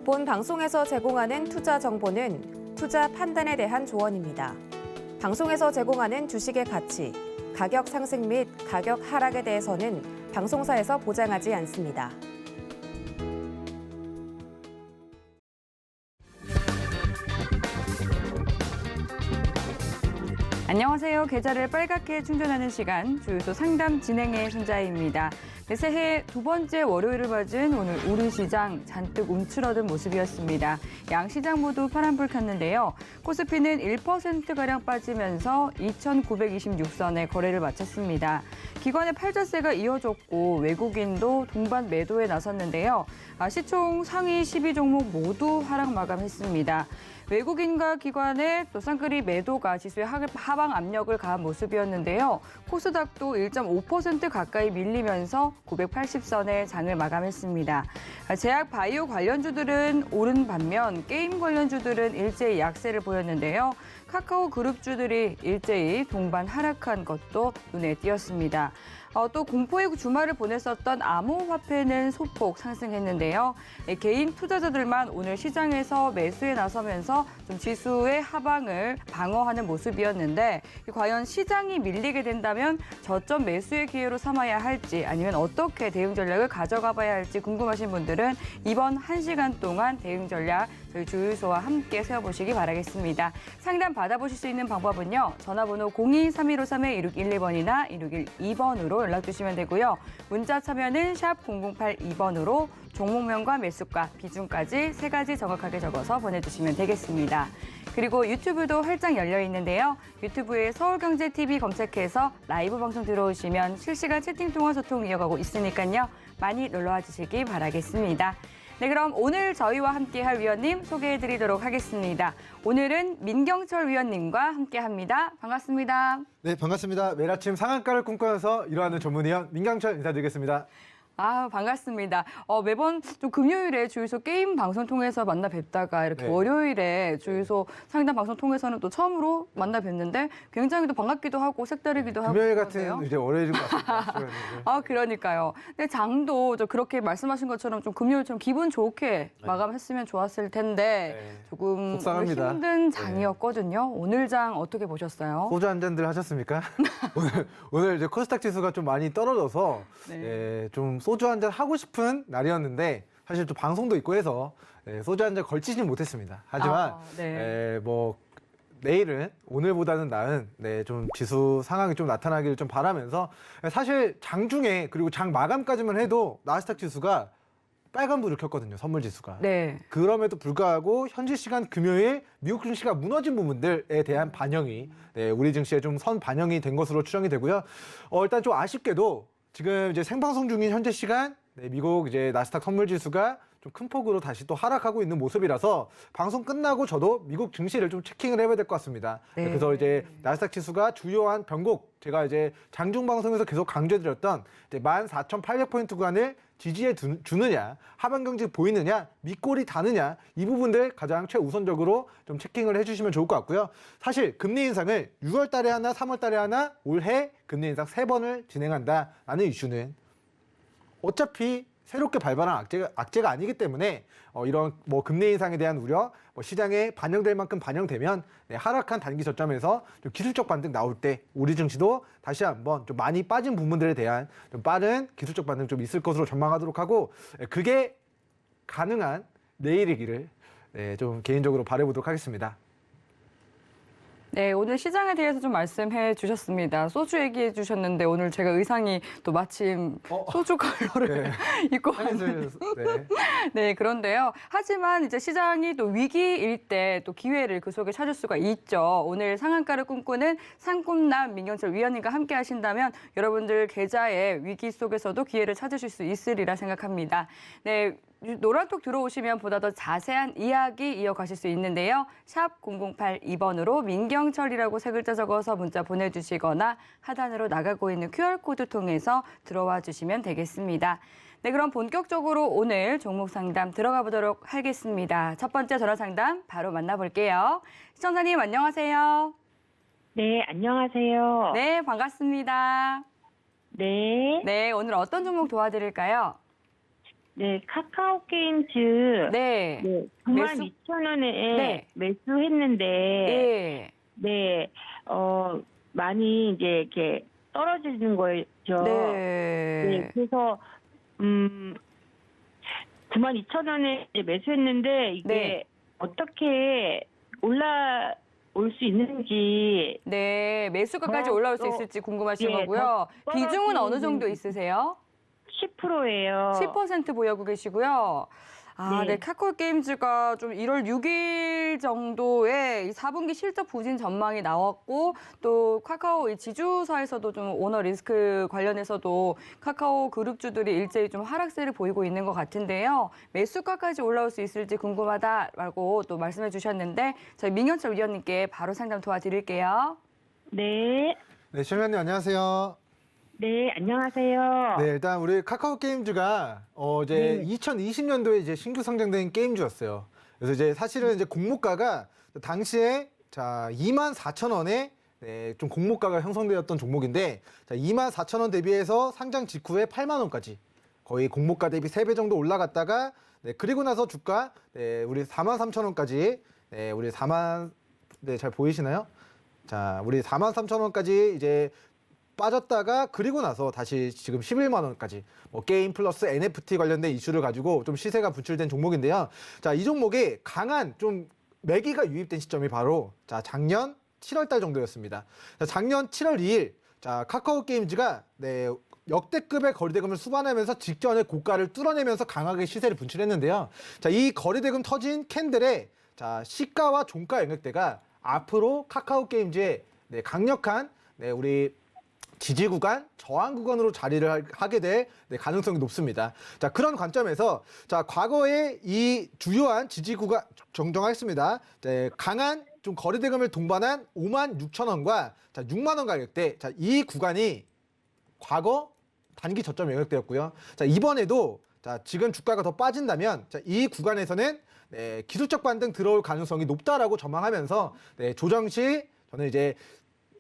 본 방송에서 제공하는 투자 정보는 투자 판단에 대한 조언입니다. 방송에서 제공하는 주식의 가치, 가격 상승 및 가격 하락에 대해서는 방송사에서 보장하지 않습니다. 안녕하세요. 계좌를 빨갛게 충전하는 시간, 주유소 상담 진행의 손자희입니다. 새해 두 번째 월요일을 맞은 오늘 우리 시장 잔뜩 움츠러든 모습이었습니다. 양 시장 모두 파란불 켰는데요. 코스피는 1%가량 빠지면서 2,926선에 거래를 마쳤습니다. 기관의 팔자세가 이어졌고 외국인도 동반 매도에 나섰는데요. 시총 상위 12종목 모두 하락 마감했습니다. 외국인과 기관의 또 쌍끌이 매도가 지수의 하방 압력을 가한 모습이었는데요. 코스닥도 1.5% 가까이 밀리면서 980선의 장을 마감했습니다. 제약 바이오 관련주들은 오른 반면 게임 관련주들은 일제히 약세를 보였는데요. 카카오 그룹주들이 일제히 동반 하락한 것도 눈에 띄었습니다. 또 공포의 주말을 보냈었던 암호화폐는 소폭 상승했는데요. 개인 투자자들만 오늘 시장에서 매수에 나서면서 좀 지수의 하방을 방어하는 모습이었는데 과연 시장이 밀리게 된다면 저점 매수의 기회로 삼아야 할지 아니면 어떻게 대응 전략을 가져가 봐야 할지 궁금하신 분들은 이번 1시간 동안 대응 전략 저희 주유소와 함께 세워보시기 바라겠습니다. 상담 받아보실 수 있는 방법은요. 전화번호 02-3153-1612번이나 1612번으로 연락 주시면 되고요. 문자 참여는 샵 0082번으로 종목명과 매수가, 비중까지 3가지 정확하게 적어서 보내주시면 되겠습니다. 그리고 유튜브도 활짝 열려 있는데요. 유튜브에 서울경제TV 검색해서 라이브 방송 들어오시면 실시간 채팅 통화 소통 이어가고 있으니까요. 많이 놀러와 주시기 바라겠습니다. 네, 그럼 오늘 저희와 함께할 위원님 소개해드리도록 하겠습니다. 오늘은 민경철 위원님과 함께합니다. 반갑습니다. 네, 반갑습니다. 매일 아침 상한가를 꿈꿔서 일어나는 전문위원 민경철 인사드리겠습니다. 반갑습니다. 매번 좀 금요일에 주유소 게임 방송 통해서 만나 뵙다가 이렇게 네. 월요일에 주유소 상담 방송 통해서는 또 처음으로 만나 뵙는데 굉장히 또 반갑기도 하고 색다르기도 하고. 금요일 그러세요. 같은 이제 월요일인 것 같습니다. 그러니까요. 근데 장도 저 그렇게 말씀하신 것처럼 좀 금요일처럼 기분 좋게 마감했으면 좋았을 텐데 네. 조금 속상합니다. 힘든 장이었거든요. 오늘 장 어떻게 보셨어요? 소주 한 잔들 하셨습니까? 오늘 이제 코스닥 지수가 좀 많이 떨어져서 네. 좀 소주 한 잔 하고 싶은 날이었는데 사실 또 방송도 있고 해서 소주 한 잔 걸치진 못했습니다. 하지만 네. 뭐 내일은 오늘보다는 나은 좀 지수 상황이 좀 나타나기를 좀 바라면서 사실 장중에 그리고 장 마감까지만 해도 나스닥 지수가 빨간불을 켰거든요. 선물 지수가. 네. 그럼에도 불구하고 현지 시간 금요일 미국 증시가 무너진 부분들에 대한 반영이 우리 증시에 좀 선 반영이 된 것으로 추정이 되고요. 일단 좀 아쉽게도 지금 이제 생방송 중인 현재 시간 미국 이제 나스닥 선물 지수가 좀 큰 폭으로 다시 또 하락하고 있는 모습이라서 방송 끝나고 저도 미국 증시를 좀 체킹을 해봐야 될 것 같습니다. 네. 그래서 이제 나스닥 지수가 주요한 변곡 제가 이제 장중 방송에서 계속 강조드렸던 이제 14,800포인트 구간을 지지해 주느냐, 하반 경직 보이느냐, 밑골이 다느냐 이 부분들 가장 최우선적으로 좀 체킹을 해주시면 좋을 것 같고요. 사실 금리 인상을 6월 달에 하나, 3월 달에 하나 올해 금리 인상 3번을 진행한다라는 이슈는 어차피 새롭게 발발한 악재가 아니기 때문에 이런 뭐 금리 인상에 대한 우려, 시장에 반영될 만큼 반영되면 하락한 단기 저점에서 좀 기술적 반등 나올 때 우리 증시도 다시 한번 좀 많이 빠진 부분들에 대한 좀 빠른 기술적 반등 좀 있을 것으로 전망하도록 하고 그게 가능한 내일이기를 좀 개인적으로 바라보도록 하겠습니다. 네, 오늘 시장에 대해서 좀 말씀해 주셨습니다. 소주 얘기해 주셨는데 오늘 제가 의상이 또 마침 소주 컬러를 입고 왔는데. 네, 그런데요. 하지만 이제 시장이 또 위기일 때 또 기회를 그 속에 찾을 수가 있죠. 오늘 상한가를 꿈꾸는 상꿈남 민경철 위원님과 함께 하신다면 여러분들 계좌의 위기 속에서도 기회를 찾으실 수 있으리라 생각합니다. 네. 노란톡 들어오시면 보다 더 자세한 이야기 이어가실 수 있는데요. 샵 0082번으로 민경철이라고 3글자 적어서 문자 보내주시거나 하단으로 나가고 있는 QR코드 통해서 들어와 주시면 되겠습니다. 네, 그럼 본격적으로 오늘 종목 상담 들어가 보도록 하겠습니다. 첫 번째 전화 상담 바로 만나볼게요. 시청자님 안녕하세요. 네, 안녕하세요. 네, 반갑습니다. 네. 네, 오늘 어떤 종목 도와드릴까요? 네, 카카오 게임즈 네. 네, 매수? 92,000원에 네. 매수했는데 예. 네, 많이 이제 이렇게 떨어지는 거죠. 네. 그래서 92,000원에 매수했는데 이게 네. 어떻게 올라올 수 있는지 네, 매수가까지 더, 올라올 수 더, 있을지 궁금하신 예, 거고요. 더 비중은 어느 떨어지는 정도 있으세요? 10%예요. 10% 보유하고 계시고요. 아, 네. 네. 카카오 게임즈가 좀 1월 6일 정도에 이 4분기 실적 부진 전망이 나왔고 또 카카오 이 지주사에서도 좀 오너 리스크 관련해서도 카카오 그룹주들이 일제히 좀 하락세를 보이고 있는 것 같은데요. 매수가까지 올라올 수 있을지 궁금하다라고 또 말씀해 주셨는데 저희 민현철 위원님께 바로 상담 도와드릴게요. 네. 네, 시청자님 안녕하세요. 네, 안녕하세요. 네, 일단 우리 카카오 게임즈가 이제 네. 2020년도에 이제 신규 상장된 게임주였어요. 그래서 이제 사실은 이제 공모가가 당시에 자 24,000원에 네, 좀 공모가가 형성되었던 종목인데 자 24,000원 대비해서 상장 직후에 8만 원까지 거의 공모가 대비 3배 정도 올라갔다가 네, 그리고 나서 주가 네, 우리 43,000원까지 네, 우리 4만 네, 잘 보이시나요? 자, 우리 43,000원까지 이제 빠졌다가 그리고 나서 다시 지금 11만 원까지 뭐 게임 플러스 NFT 관련된 이슈를 가지고 좀 시세가 분출된 종목인데요. 자, 이 종목이 강한 좀 매기가 유입된 시점이 바로 자, 작년 7월 달 정도였습니다. 자, 작년 7월 2일 자, 카카오 게임즈가 네, 역대급의 거래대금을 수반하면서 직전에 고가를 뚫어내면서 강하게 시세를 분출했는데요. 자, 이 거래대금 터진 캔들의 자, 시가와 종가 영역대가 앞으로 카카오 게임즈의 네, 강력한 네, 우리 지지 구간, 저항 구간으로 자리를 하게 될 네, 가능성이 높습니다. 자, 그런 관점에서 자, 과거에 이 주요한 지지 구간 정정하겠습니다. 네, 강한 좀 거래대금을 동반한 56,000원과 자, 6만 원 가격대. 자, 이 구간이 과거 단기 저점 영역대였고요. 자, 이번에도 자, 지금 주가가 더 빠진다면 자, 이 구간에서는 네, 기술적 반등 들어올 가능성이 높다라고 전망하면서 네, 조정 시 저는 이제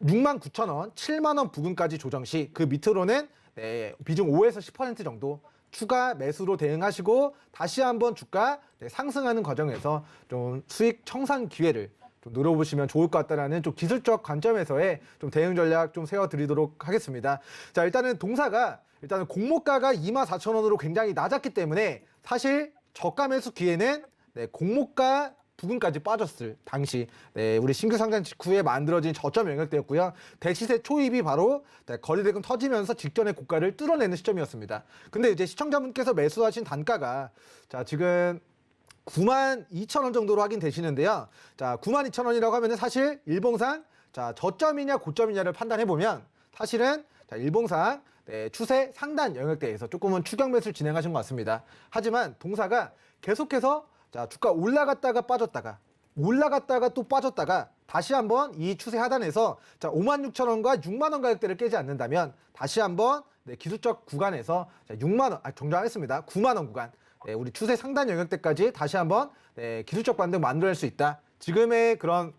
69,000원, 7만 원 부근까지 조정 시 그 밑으로는 네, 비중 5에서 10% 정도 추가 매수로 대응하시고 다시 한번 주가 네, 상승하는 과정에서 좀 수익 청산 기회를 좀 노려보시면 좋을 것 같다라는 좀 기술적 관점에서의 좀 대응 전략 좀 세워드리도록 하겠습니다. 자, 일단은 동사가 일단은 공모가가 24,000원으로 굉장히 낮았기 때문에 사실 저가 매수 기회는 네, 공모가 부근까지 빠졌을 당시 네, 우리 신규 상장 직후에 만들어진 저점 영역대였고요. 대시세 초입이 바로 네, 거래대금 터지면서 직전의 고가를 뚫어내는 시점이었습니다. 근데 이제 시청자분께서 매수하신 단가가 자, 지금 92,000원 정도로 확인되시는데요. 자, 92,000원이라고 하면은 사실 일봉상 자, 저점이냐 고점이냐를 판단해 보면 사실은 자, 일봉상 네, 추세 상단 영역대에서 조금은 추격 매수를 진행하신 것 같습니다. 하지만 동사가 계속해서 자, 주가 올라갔다가 빠졌다가 올라갔다가 또 빠졌다가 다시 한번 이 추세 하단에서 자, 56,000원과 6만 원 가격대를 깨지 않는다면 다시 한번 네, 기술적 구간에서 자, 6만 원 정정하겠습니다. 9만 원 구간. 네, 우리 추세 상단 영역대까지 다시 한번 네, 기술적 반등 만들어낼 수 있다. 지금의 그런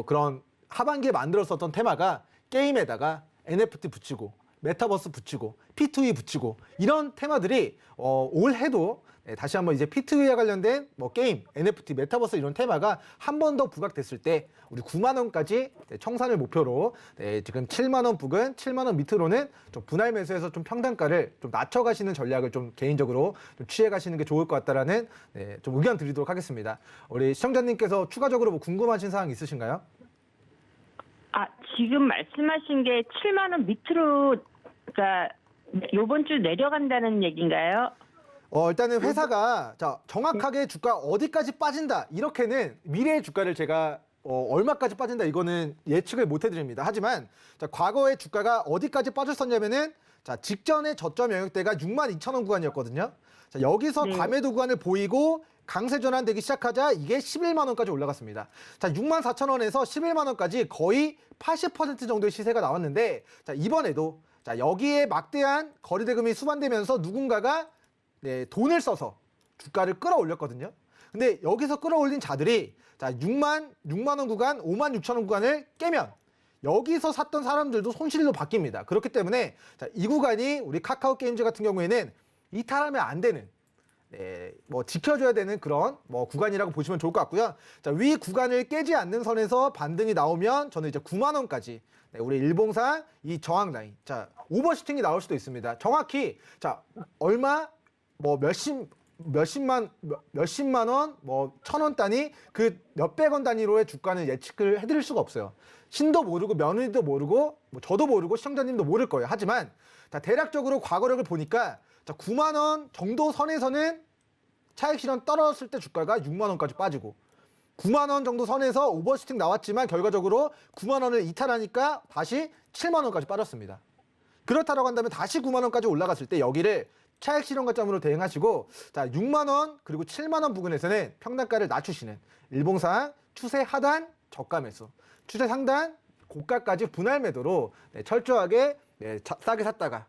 그런 하반기에 만들었었던 테마가 게임에다가 NFT 붙이고 메타버스 붙이고 P2E 붙이고 이런 테마들이 올해도 네, 다시 한번 이제 P2E와 관련된 게임, NFT, 메타버스 이런 테마가 한 번 더 부각됐을 때 우리 9만 원까지 네, 청산을 목표로 네, 지금 7만 원 부근, 7만 원 밑으로는 좀 분할 매수해서 좀 평단가를 좀 낮춰가시는 전략을 좀 개인적으로 좀 취해가시는 게 좋을 것 같다라는 네, 좀 의견 드리도록 하겠습니다. 우리 시청자님께서 추가적으로 뭐 궁금하신 사항 있으신가요? 아, 지금 말씀하신 게 7만 원 밑으로 그러니까 요번 주 내려간다는 얘기인가요? 일단은 회사가 자, 정확하게 주가 어디까지 빠진다 이렇게는 미래의 주가를 제가 얼마까지 빠진다 이거는 예측을 못 해드립니다. 하지만 자, 과거의 주가가 어디까지 빠졌었냐면은 자, 직전의 저점 영역대가 62,000원 구간이었거든요. 자, 여기서 네. 과매도 구간을 보이고 강세 전환되기 시작하자 이게 11만 원까지 올라갔습니다. 자, 64,000원에서 11만 원까지 거의 80% 정도의 시세가 나왔는데 자, 이번에도 자, 여기에 막대한 거래대금이 수반되면서 누군가가 네, 돈을 써서 주가를 끌어올렸거든요. 근데 여기서 끌어올린 자들이 자, 6만 원 구간, 56,000원 구간을 깨면 여기서 샀던 사람들도 손실로 바뀝니다. 그렇기 때문에 자, 이 구간이 우리 카카오 게임즈 같은 경우에는 이탈하면 안 되는 네, 뭐 지켜줘야 되는 그런 뭐 구간이라고 보시면 좋을 것 같고요. 자, 위 구간을 깨지 않는 선에서 반등이 나오면 저는 이제 9만 원까지 네, 우리 일봉상 이 저항 라인. 자, 오버슈팅이 나올 수도 있습니다. 정확히 자, 얼마 뭐 몇십만 원, 뭐 1,000원 단위 그 몇백 원 단위로의 주가는 예측을 해드릴 수가 없어요. 신도 모르고 며느리도 모르고 뭐 저도 모르고 시청자님도 모를 거예요. 하지만 자, 대략적으로 과거력을 보니까 자, 9만 원 정도 선에서는 차익 실현 떨어졌을 때 주가가 6만 원까지 빠지고 9만 원 정도 선에서 오버슈팅 나왔지만 결과적으로 9만 원을 이탈하니까 다시 7만 원까지 빠졌습니다. 그렇다라고 한다면 다시 9만 원까지 올라갔을 때 여기를 차익 실현 관점으로 대응하시고 자, 6만 원 그리고 7만 원 부근에서는 평단가를 낮추시는 일봉상 추세 하단 저가 매수, 추세 상단 고가까지 분할 매도로 네, 철저하게 네, 싸게 샀다가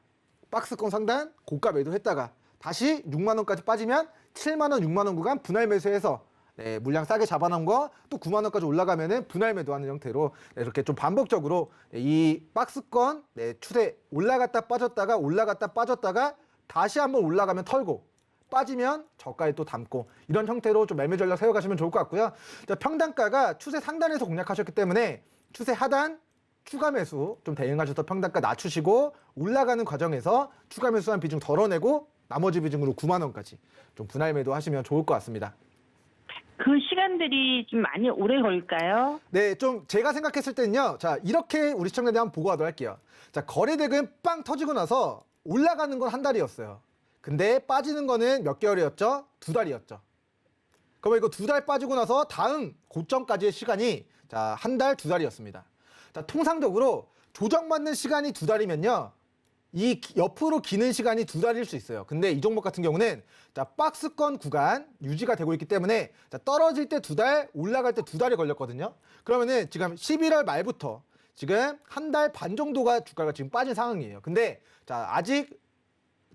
박스권 상단 고가 매도했다가 다시 6만 원까지 빠지면 7만 원, 6만 원 구간 분할 매수해서 네, 물량 싸게 잡아놓은 거 또 9만 원까지 올라가면은 분할 매도하는 형태로 네, 이렇게 좀 반복적으로 네, 이 박스권 네, 추세 올라갔다 빠졌다가 올라갔다 빠졌다가 다시 한번 올라가면 털고 빠지면 저가에 또 담고 이런 형태로 좀 매매 전략 세워가시면 좋을 것 같고요. 자, 평단가가 추세 상단에서 공략하셨기 때문에 추세 하단 추가 매수 좀 대응하셔서 평단가 낮추시고 올라가는 과정에서 추가 매수한 비중 덜어내고 나머지 비중으로 9만 원까지 좀 분할 매도하시면 좋을 것 같습니다. 그 시간들이 좀 많이 오래 걸릴까요? 네, 좀 제가 생각했을 때는요. 자, 이렇게 우리 시청자들 한번 보고하도록 할게요. 자, 거래대금 빵 터지고 나서 올라가는 건 한 달이었어요. 근데 빠지는 거는 몇 개월이었죠? 2달이었죠. 그러면 이거 2달 빠지고 나서 다음 고점까지의 시간이 자, 한 달, 2달이었습니다. 자, 통상적으로 조정받는 시간이 2달이면요. 이 옆으로 기는 시간이 2달일 수 있어요. 근데 이 종목 같은 경우는 자, 박스권 구간 유지가 되고 있기 때문에 자, 떨어질 때 2달, 올라갈 때 2달이 걸렸거든요. 그러면은 지금 11월 말부터 지금 한 달 반 정도가 주가가 지금 빠진 상황이에요. 근데 자, 아직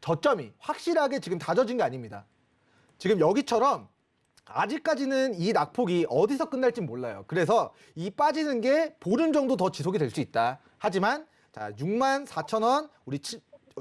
저점이 확실하게 지금 다져진 게 아닙니다. 지금 여기처럼 아직까지는 이 낙폭이 어디서 끝날지 몰라요. 그래서 이 빠지는 게 보름 정도 더 지속이 될 수 있다. 하지만 자, 64,000원 우리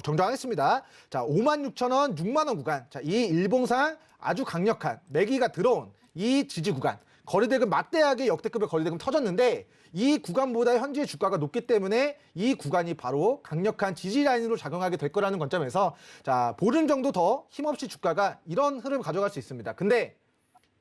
정정하겠습니다. 자, 56,000원, 6만 원 구간. 자, 이 일봉상 아주 강력한 매기가 들어온 이 지지 구간. 거래대금 막대하게 역대급의 거래대금 터졌는데 이 구간보다 현재 주가가 높기 때문에 이 구간이 바로 강력한 지지 라인으로 작용하게 될 거라는 관점에서 자, 보름 정도 더 힘없이 주가가 이런 흐름 가져갈 수 있습니다. 근데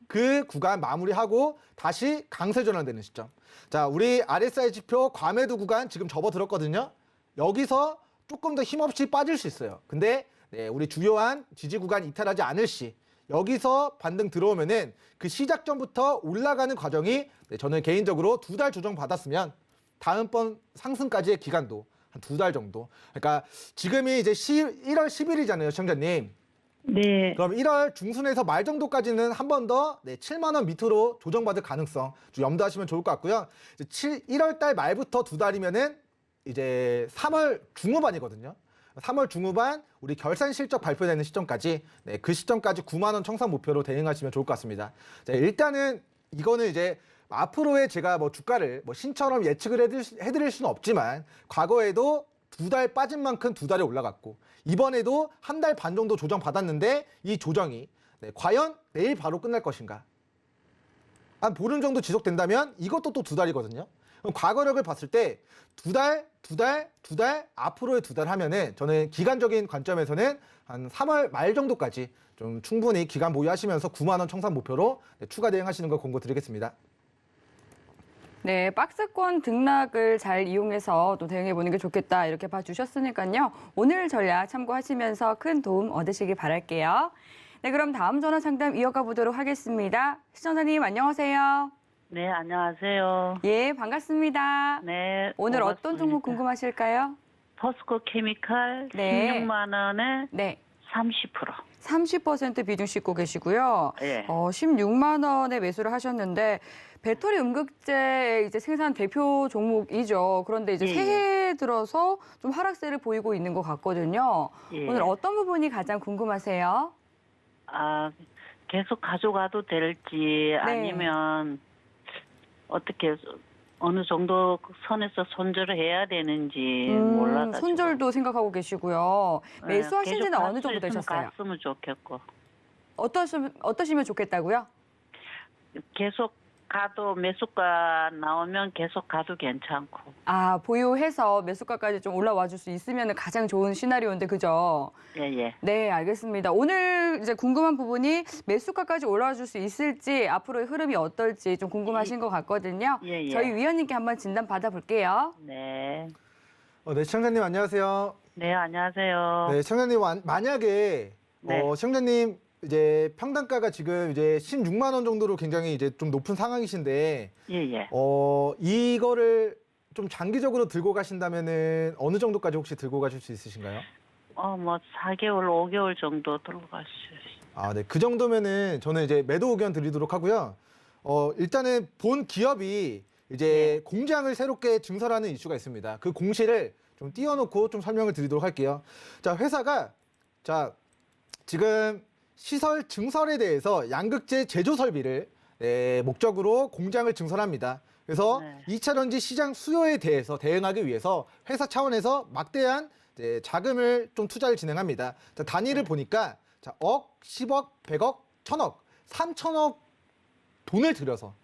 그 구간 마무리하고 다시 강세 전환되는 시점. 자, 우리 RSI 지표 과매도 구간 지금 접어들었거든요. 여기서 조금 더 힘없이 빠질 수 있어요. 근데 네, 우리 주요한 지지 구간 이탈하지 않을 시 여기서 반등 들어오면은 그 시작점부터 올라가는 과정이 네, 저는 개인적으로 2달 조정 받았으면 다음번 상승까지의 기간도 한 2달 정도. 그러니까 지금이 이제 1월 10일이잖아요, 시청자님. 네. 그럼 1월 중순에서 말 정도까지는 한 번 더 네, 7만 원 밑으로 조정받을 가능성 좀 염두하시면 좋을 것 같고요. 1월 달 말부터 2달이면은 이제 3월 중후반이거든요. 3월 중후반 우리 결산 실적 발표되는 시점까지 네, 그 시점까지 9만 원 청산 목표로 대응하시면 좋을 것 같습니다. 자, 일단은 이거는 이제 앞으로의 제가 뭐 주가를 뭐 신처럼 예측을 해드릴 수는 없지만 과거에도 2달 빠진 만큼 2달에 올라갔고 이번에도 한 달 반 정도 조정 받았는데 이 조정이 네, 과연 내일 바로 끝날 것인가? 한 보름 정도 지속된다면 이것도 또 2달이거든요. 그럼 과거력을 봤을 때 2달, 2달, 2달, 앞으로의 2달 하면은 저는 기간적인 관점에서는 한 3월 말 정도까지 좀 충분히 기간 보유하시면서 9만 원 청산 목표로 네, 추가 대응하시는 걸 권고드리겠습니다. 네, 박스권 등락을 잘 이용해서 또 대응해 보는 게 좋겠다 이렇게 봐주셨으니까요. 오늘 전략 참고하시면서 큰 도움 얻으시길 바랄게요. 네, 그럼 다음 전화 상담 이어가 보도록 하겠습니다. 시청자님 안녕하세요. 네, 안녕하세요. 예, 반갑습니다. 네. 오늘 고맙습니다. 어떤 종목 궁금하실까요? 포스코 케미칼 네. 16만 원에 네, 30%. 30% 비중 싣고 계시고요. 예. 16만 원에 매수를 하셨는데 배터리 음극재 이제 생산 대표 종목이죠. 그런데 이제 예, 새해 들어서 좀 하락세를 보이고 있는 것 같거든요. 예. 오늘 어떤 부분이 가장 궁금하세요? 아, 계속 가져가도 될지 아니면 어떻게 어느 정도 선에서 손절을 해야 되는지 몰라가지고. 손절도 생각하고 계시고요. 네, 매수하신 계속 지는 어느 갈 정도 수 있으면 되셨어요? 갔으면 좋겠고. 어떠시면 좋겠다고요? 계속 가도 매수가 나오면 계속 가도 괜찮고. 아, 보유해서 매수가까지 좀 올라와 줄 수 있으면 가장 좋은 시나리오인데, 그죠? 예. 네, 알겠습니다. 오늘 이제 궁금한 부분이 매수가까지 올라와 줄 수 있을지, 앞으로의 흐름이 어떨지 좀 궁금하신 것 같거든요. 예. 저희 위원님께 한번 진단 받아볼게요. 네. 네, 시청자님 안녕하세요. 네, 안녕하세요. 네, 시청자님 만약에 네. 시청자님 이제 평당가가 지금 이제 16만 원 정도로 굉장히 이제 좀 높은 상황이신데 예. 이거를 좀 장기적으로 들고 가신다면은 어느 정도까지 혹시 들고 가실 수 있으신가요? 뭐 4개월, 5개월 정도 들고 갈 수 있어요. 아, 네. 그 정도면은 저는 이제 매도 의견 드리도록 하고요. 일단은 본 기업이 이제 공장을 새롭게 증설하는 이슈가 있습니다. 그 공시를 좀 띄워놓고 좀 설명을 드리도록 할게요. 자, 회사가 지금 시설 증설에 대해서 양극재 제조 설비를 목적으로 공장을 증설합니다. 그래서 네. 2차 전지 시장 수요에 대해서 대응하기 위해서 회사 차원에서 막대한 자금을 좀 투자를 진행합니다. 자, 단위를 보니까 자, 억, 10억, 100억, 1000억, 3000억 돈을 들여서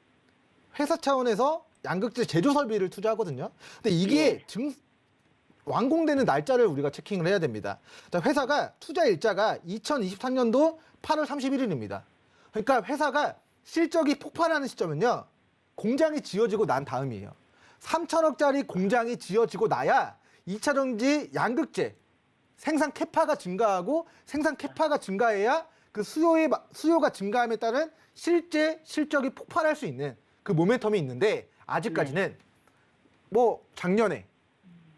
회사 차원에서 양극재 제조 설비를 투자하거든요. 근데 이게 완공되는 날짜를 우리가 체킹을 해야 됩니다. 자, 회사가 투자 일자가 2023년도 8월 31일입니다. 그러니까 회사가 실적이 폭발하는 시점은요. 공장이 지어지고 난 다음이에요. 3천억짜리 공장이 지어지고 나야 2차 전지 양극재 생산 캐파가 증가하고 생산 캐파가 증가해야 그 수요가 증가함에 따른 실제 실적이 폭발할 수 있는 그 모멘텀이 있는데 아직까지는 뭐 작년에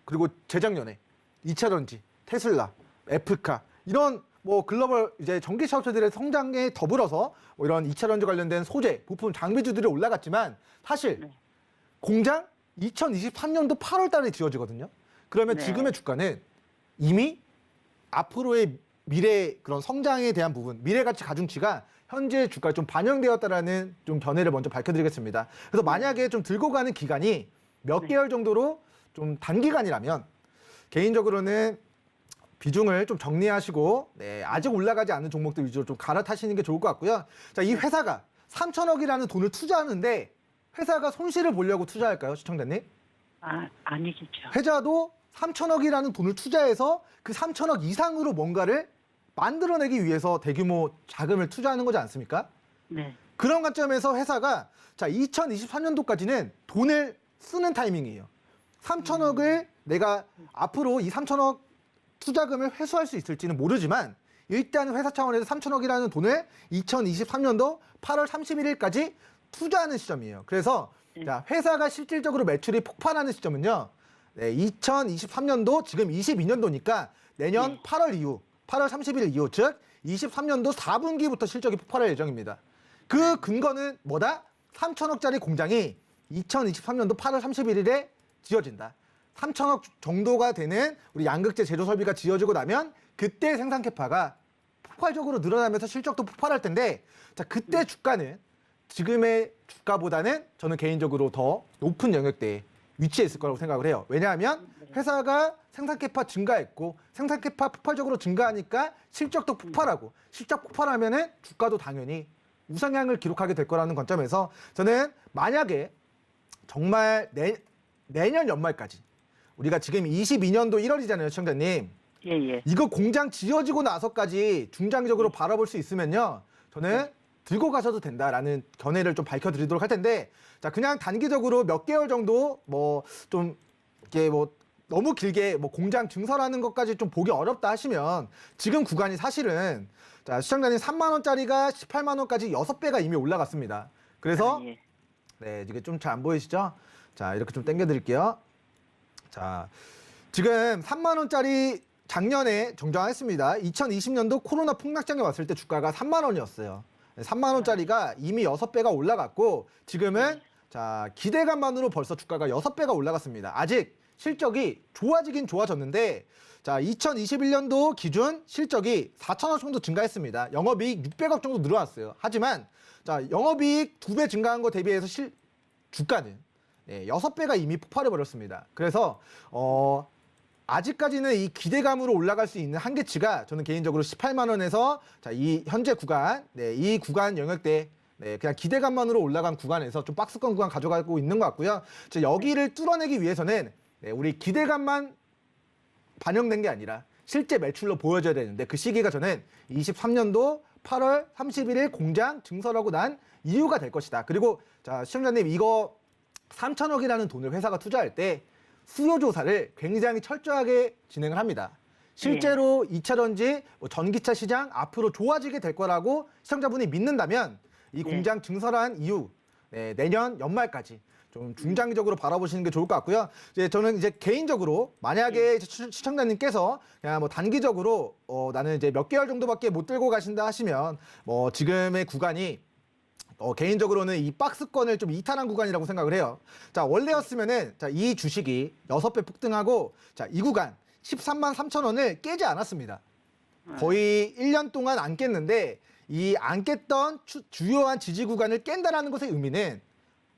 그리고 재작년에 2차 전지, 테슬라, 애플카 이런 뭐 글로벌 이제 전기차 업체들의 성장에 더불어서 뭐 이런 2차 전지 관련된 소재, 부품, 장비주들이 올라갔지만 사실 공장 2023년도 8월 달에 지어지거든요. 그러면 네. 지금의 주가는 이미 앞으로의 미래 그런 성장에 대한 부분, 미래 가치 가중치가 현재 주가에 좀 반영되었다라는 좀 견해를 먼저 밝혀드리겠습니다. 그래서 만약에 좀 들고 가는 기간이 몇 개월 정도로 좀 단기간이라면 개인적으로는 비중을 좀 정리하시고 아직 올라가지 않은 종목들 위주로 좀 갈아타시는 게 좋을 것 같고요. 자, 이 회사가 3천억이라는 돈을 투자하는데 회사가 손실을 보려고 투자할까요, 시청자님? 아니겠죠. 회사도 3천억이라는 돈을 투자해서 그 3천억 이상으로 뭔가를 만들어내기 위해서 대규모 자금을 투자하는 거지 않습니까? 네. 그런 관점에서 회사가 자 2023년도까지는 돈을 쓰는 타이밍이에요. 3천억을 내가 앞으로 이 3천억 투자금을 회수할 수 있을지는 모르지만 일단 회사 차원에서 3천억이라는 돈을 2023년도 8월 31일까지 투자하는 시점이에요. 그래서 자, 회사가 실질적으로 매출이 폭발하는 시점은요. 2023년도 지금 22년도니까 내년 8월 이후 8월 30일 이후 즉 23년도 4분기부터 실적이 폭발할 예정입니다. 그 근거는 뭐다? 3천억짜리 공장이 2023년도 8월 31일에 지어진다. 3천억 정도가 되는 우리 양극재 제조 설비가 지어지고 나면 그때 생산 캐파가 폭발적으로 늘어나면서 실적도 폭발할 텐데 자 그때 주가는 지금의 주가보다는 저는 개인적으로 더 높은 영역대에 위치해 있을 거라고 생각을 해요. 왜냐하면 회사가 생산 캐파 증가했고 생산 캐파 폭발적으로 증가하니까 실적도 폭발하고 실적 폭발하면은 주가도 당연히 우상향을 기록하게 될 거라는 관점에서 저는 만약에 정말 내년 연말까지 우리가 지금 22년도 1월이잖아요, 시청자님. 예. 이거 공장 지어지고 나서까지 중장기적으로 바라볼 수 있으면요. 저는 들고 가셔도 된다라는 견해를 좀 밝혀드리도록 할 텐데 자 그냥 단기적으로 몇 개월 정도 뭐 좀 이렇게 뭐 너무 길게 뭐 공장 증설하는 것까지 좀 보기 어렵다 하시면 지금 구간이 사실은 자 시청자님 3만 원짜리가 18만 원까지 6배가 이미 올라갔습니다. 그래서 예. 네 이게 좀 잘 안 보이시죠? 자 이렇게 좀 당겨드릴게요. 자 지금 3만 원짜리 작년에 정정했습니다. 2020년도 코로나 폭락장에 왔을 때 주가가 3만 원이었어요. 3만 원짜리가 이미 6배가 올라갔고 지금은 자 기대감만으로 벌써 주가가 6배가 올라갔습니다. 아직 실적이 좋아지긴 좋아졌는데 자 2021년도 기준 실적이 4천억 정도 증가했습니다. 영업이익 600억 정도 늘어났어요. 하지만 자 영업이익 2배 증가한 거 대비해서 주가는 네, 6배가 이미 폭발해 버렸습니다. 그래서 아직까지는 이 기대감으로 올라갈 수 있는 한계치가 저는 개인적으로 18만 원에서 자, 이 현재 구간, 네, 이 구간 영역대 네, 그냥 기대감만으로 올라간 구간에서 좀 박스권 구간 가져가고 있는 것 같고요. 자, 여기를 뚫어내기 위해서는 네, 우리 기대감만 반영된 게 아니라 실제 매출로 보여줘야 되는데 그 시기가 저는 23년도 8월 31일 공장 증설하고 난 이유가 될 것이다. 그리고 자, 시청자님 이거 3천억이라는 돈을 회사가 투자할 때 수요 조사를 굉장히 철저하게 진행을 합니다. 실제로 2차 전지, 뭐 전기차 시장 앞으로 좋아지게 될 거라고 시청자분이 믿는다면 이 공장 증설한 이후 네, 내년 연말까지 좀 중장기적으로 바라보시는 게 좋을 것 같고요. 이제 저는 이제 개인적으로 만약에 시청자님께서 그냥 뭐 단기적으로 나는 이제 몇 개월 정도밖에 못 들고 가신다 하시면 뭐 지금의 구간이 개인적으로는 이 박스권을 좀 이탈한 구간이라고 생각을 해요. 자, 원래였으면은 자, 이 주식이 6배 폭등하고 자, 이 구간 13만 3천 원을 깨지 않았습니다. 거의 1년 동안 안 깼는데 이 안 깼던 주요한 지지 구간을 깬다라는 것의 의미는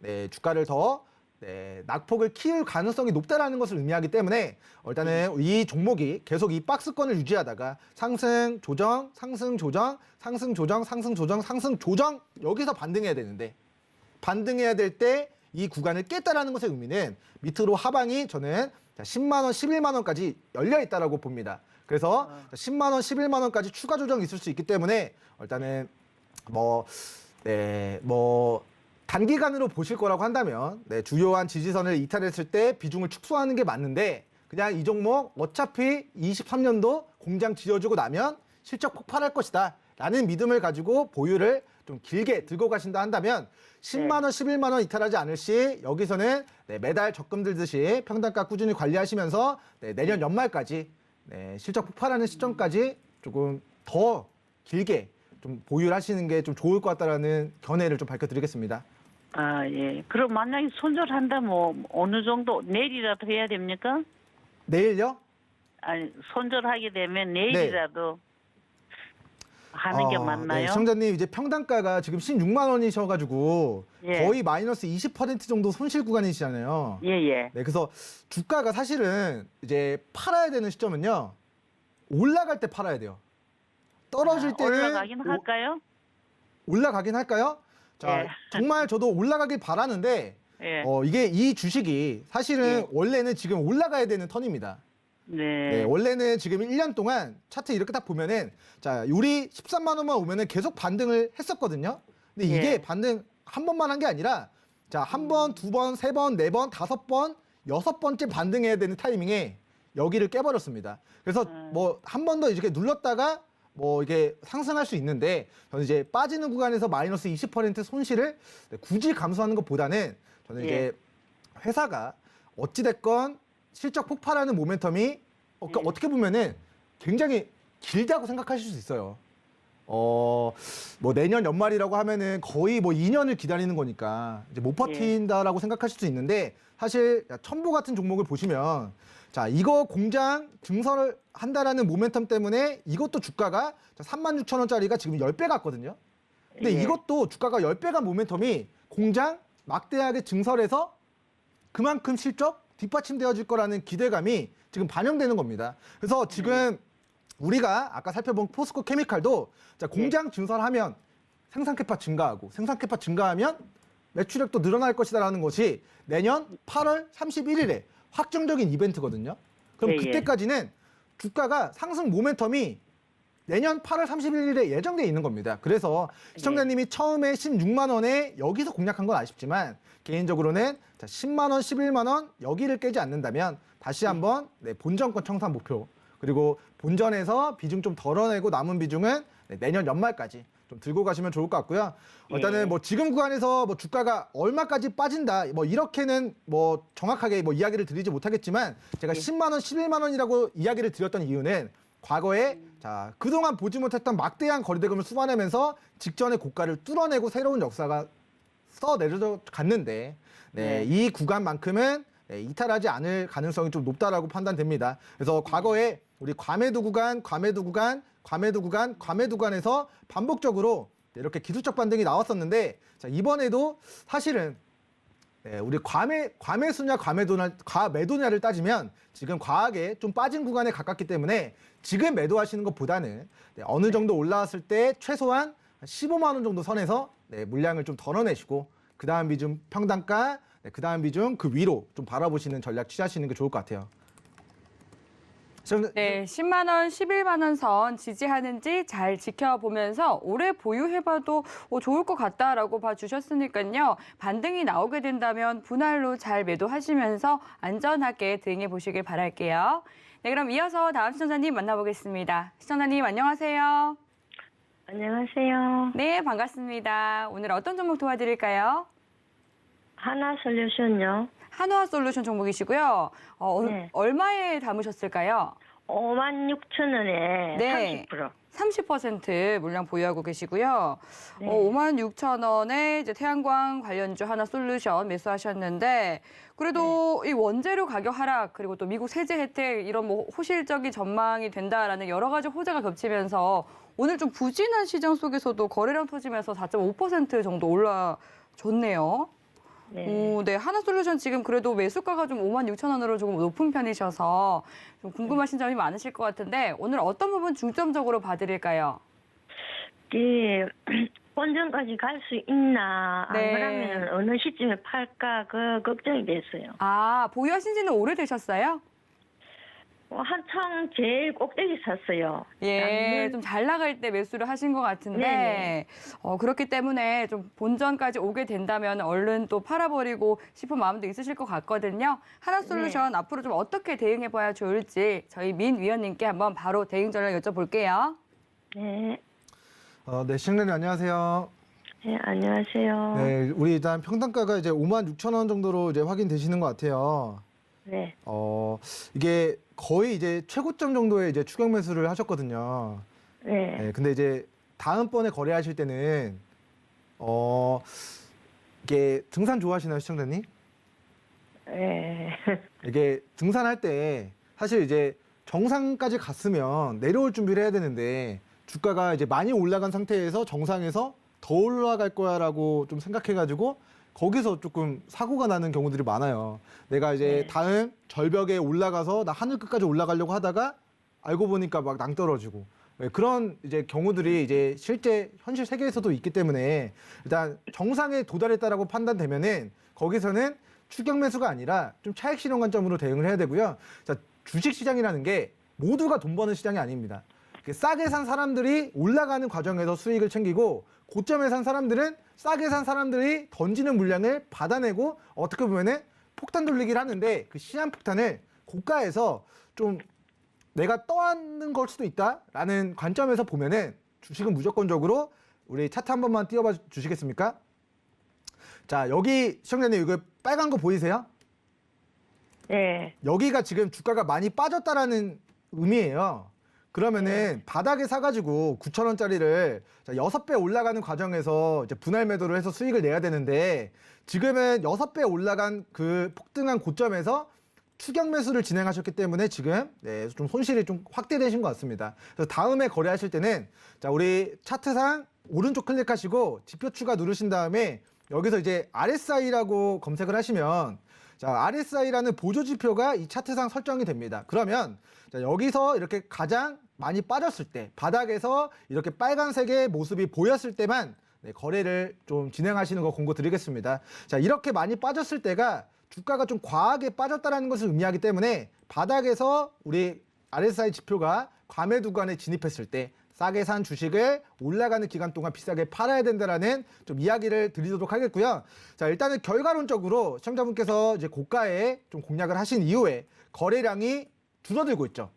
네, 주가를 더 네, 낙폭을 키울 가능성이 높다라는 것을 의미하기 때문에 일단은 이 종목이 계속 이 박스권을 유지하다가 상승, 조정, 상승, 조정, 상승, 조정, 상승, 조정, 상승, 조정 여기서 반등해야 되는데 반등해야 될 때 이 구간을 깼다라는 것의 의미는 밑으로 하방이 저는 10만 원, 11만 원까지 열려 있다라고 봅니다. 그래서 10만 원, 11만 원까지 추가 조정이 있을 수 있기 때문에 일단은 단기간으로 보실 거라고 한다면 네, 주요한 지지선을 이탈했을 때 비중을 축소하는 게 맞는데 그냥 이 종목 어차피 23년도 공장 지어주고 나면 실적 폭발할 것이다 라는 믿음을 가지고 보유를 좀 길게 들고 가신다 한다면 10만 원, 11만 원 이탈하지 않을 시 여기서는 네, 매달 적금 들듯이 평단가 꾸준히 관리하시면서 네, 내년 연말까지 네, 실적 폭발하는 시점까지 조금 더 길게 좀 보유를 하시는 게 좀 좋을 것 같다라는 견해를 좀 밝혀드리겠습니다. 아, 예. 그럼 만약에 손절한다 뭐 어느 정도 내일이라도 해야 됩니까? 내일요? 아니, 손절하게 되면 내일이라도 하는 게 맞나요? 네, 시청자님 이제 평단가가 지금 16만 원이셔가지고 예. 거의 마이너스 20% 정도 손실 구간이시잖아요. 예, 예. 네, 그래서 주가가 사실은 이제 팔아야 되는 시점은요. 올라갈 때 팔아야 돼요. 떨어질 때는 올라가긴 할까요? 올라가긴 할까요? 자, 예. 정말 저도 올라가길 바라는데 예. 이게 이 주식이 사실은 예. 원래는 지금 올라가야 되는 턴입니다. 네. 네, 원래는 지금 1년 동안 차트 이렇게 딱 보면은 자, 우리 13만 원만 오면은 계속 반등을 했었거든요. 근데 이게 예. 반등 한 번만 한 게 아니라 자, 한 번, 두 번, 세 번, 네 번, 다섯 번, 여섯 번째 반등해야 되는 타이밍에 여기를 깨버렸습니다. 그래서 뭐 한 번 더 이렇게 눌렀다가 뭐 이게 상승할 수 있는데 저는 이제 빠지는 구간에서 마이너스 20% 손실을 굳이 감수하는 것보다는 저는 이게 회사가 어찌됐건 실적 폭발하는 모멘텀이 어떻게 보면은 굉장히 길다고 생각하실 수 있어요. 뭐 내년 연말이라고 하면은 거의 뭐 2년을 기다리는 거니까 이제 못 버틴다라고 생각하실 수 있는데 사실 첨보 같은 종목을 보시면 자, 이거 공장 증설을 한다라는 모멘텀 때문에 이것도 주가가 36,000원짜리가 지금 10배 갔거든요. 근데 예. 이것도 주가가 10배 간 모멘텀이 공장 막대하게 증설해서 그만큼 실적 뒷받침되어질 거라는 기대감이 지금 반영되는 겁니다. 그래서 지금 우리가 아까 살펴본 포스코 케미칼도 자, 공장 증설하면 생산 캐파 증가하고 생산 캐파 증가하면 매출액도 늘어날 것이다라는 것이 내년 8월 31일에 확정적인 이벤트거든요. 그럼 그때까지는 주가가 상승 모멘텀이 내년 8월 31일에 예정돼 있는 겁니다. 그래서 시청자님이 처음에 16만 원에 여기서 공략한 건 아쉽지만 개인적으로는 자, 10만 원, 11만 원 여기를 깨지 않는다면 다시 한번 본전권 청산 목표 그리고 본전에서 비중 좀 덜어내고 남은 비중은 내년 연말까지 좀 들고 가시면 좋을 것 같고요. 일단은 뭐 지금 구간에서 뭐 주가가 얼마까지 빠진다 뭐 이렇게는 뭐 정확하게 뭐 이야기를 드리지 못하겠지만 제가 10만 원, 11만 원이라고 이야기를 드렸던 이유는 과거에 자, 그동안 보지 못했던 막대한 거래대금을 수반하면서 직전의 고가를 뚫어내고 새로운 역사가 써내려 갔는데 이 구간만큼은 이탈하지 않을 가능성이 좀 높다라고 판단됩니다. 그래서 과거에 우리 과매도 구간에서 반복적으로 이렇게 기술적 반등이 나왔었는데 자, 이번에도 사실은 네, 우리 과매수냐 과매도냐를 따지면 지금 과하게 좀 빠진 구간에 가깝기 때문에 지금 매도하시는 것보다는 네, 어느 정도 올라왔을 때 최소한 15만 원 정도 선에서 네, 물량을 좀 덜어내시고 그 다음 비중 평단가, 네, 그 다음 비중 그 위로 좀 바라보시는 전략 취하시는 게 좋을 것 같아요. 네, 10만 원, 11만 원 선 지지하는지 잘 지켜보면서 오래 보유해봐도 좋을 것 같다라고 봐주셨으니까요. 반등이 나오게 된다면 분할로 잘 매도하시면서 안전하게 대응해 보시길 바랄게요. 네, 그럼 이어서 다음 시청자님 만나보겠습니다. 시청자님 안녕하세요. 안녕하세요. 네, 반갑습니다. 오늘 어떤 종목 도와드릴까요? 하나솔루션요. 한화솔루션 종목이시고요. 네. 얼마에 담으셨을까요? 56,000원에 네. 30%. 30% 물량 보유하고 계시고요. 네. 56,000원에 이제 태양광 관련주 하나솔루션 매수하셨는데 그래도 이 원재료 가격 하락 그리고 또 미국 세제 혜택 이런 뭐 호실적인 전망이 된다라는 여러 가지 호재가 겹치면서 오늘 좀 부진한 시장 속에서도 거래량 터지면서 4.5% 정도 올라줬네요. 네. 네, 하나솔루션 지금 그래도 매수가가 좀 56,000원으로 조금 높은 편이셔서 좀 궁금하신 점이 많으실 것 같은데 오늘 어떤 부분 중점적으로 봐드릴까요? 본전까지 갈 수 있나? 네. 안 그러면 어느 시점에 팔까? 그 걱정이 됐어요. 아, 보유하신 지는 오래되셨어요? 한창 제일 꼭대기 샀어요. 예, 좀 잘 나갈 때 매수를 하신 것 같은데 네네. 그렇기 때문에 좀 본전까지 오게 된다면 얼른 또 팔아버리고 싶은 마음도 있으실 것 같거든요. 하나솔루션 앞으로 좀 어떻게 대응해봐야 좋을지 저희 민 위원님께 한번 바로 대응 전략 여쭤볼게요. 네. 네, 시청자님 안녕하세요. 네, 안녕하세요. 네, 우리 일단 평단가가 이제 56,000원 정도로 이제 확인되시는 것 같아요. 네. 이게 거의 이제 최고점 정도의 이제 추격 매수를 하셨거든요. 네. 네, 근데 이제 다음번에 거래하실 때는 이게 등산 좋아하시나요, 시청자님? 네. 이게 등산할 때 사실 이제 정상까지 갔으면 내려올 준비를 해야 되는데 주가가 이제 많이 올라간 상태에서 정상에서 더 올라갈 거야라고 좀 생각해가지고 거기서 조금 사고가 나는 경우들이 많아요. 내가 이제 네. 다음 절벽에 올라가서 나 하늘 끝까지 올라가려고 하다가 알고 보니까 막 낭떨어지고 네, 그런 이제 경우들이 이제 실제 현실 세계에서도 있기 때문에 일단 정상에 도달했다라고 판단되면은 거기서는 추격 매수가 아니라 좀 차익 실현 관점으로 대응을 해야 되고요. 자, 주식 시장이라는 게 모두가 돈 버는 시장이 아닙니다. 싸게 산 사람들이 올라가는 과정에서 수익을 챙기고 고점에 산 사람들은 싸게 산 사람들이 던지는 물량을 받아내고 어떻게 보면은 폭탄 돌리기를 하는데 그 시한 폭탄을 고가에서 좀 내가 떠안는 걸 수도 있다라는 관점에서 보면은 주식은 무조건적으로 우리 차트 한 번만 띄워봐 주시겠습니까? 자, 여기 시청자님 이거 빨간 거 보이세요? 네. 여기가 지금 주가가 많이 빠졌다라는 의미예요. 그러면은 바닥에 사가지고 9,000원짜리를 6배 올라가는 과정에서 이제 분할 매도를 해서 수익을 내야 되는데 지금은 6배 올라간 그 폭등한 고점에서 추격 매수를 진행하셨기 때문에 지금 네, 좀 손실이 좀 확대되신 것 같습니다. 그래서 다음에 거래하실 때는 자, 우리 차트상 오른쪽 클릭하시고 지표 추가 누르신 다음에 여기서 이제 RSI라고 검색을 하시면 자, RSI라는 보조 지표가 이 차트상 설정이 됩니다. 그러면 자, 여기서 이렇게 가장 많이 빠졌을 때 바닥에서 이렇게 빨간색의 모습이 보였을 때만 네, 거래를 좀 진행하시는 거 공고 드리겠습니다. 자, 이렇게 많이 빠졌을 때가 주가가 좀 과하게 빠졌다는 것을 의미하기 때문에 바닥에서 우리 RSI 지표가 과매도 구간에 진입했을 때 싸게 산 주식을 올라가는 기간 동안 비싸게 팔아야 된다라는 좀 이야기를 드리도록 하겠고요. 자, 일단은 결과론적으로 시청자분께서 이제 고가에 좀 공략을 하신 이후에 거래량이 줄어들고 있죠.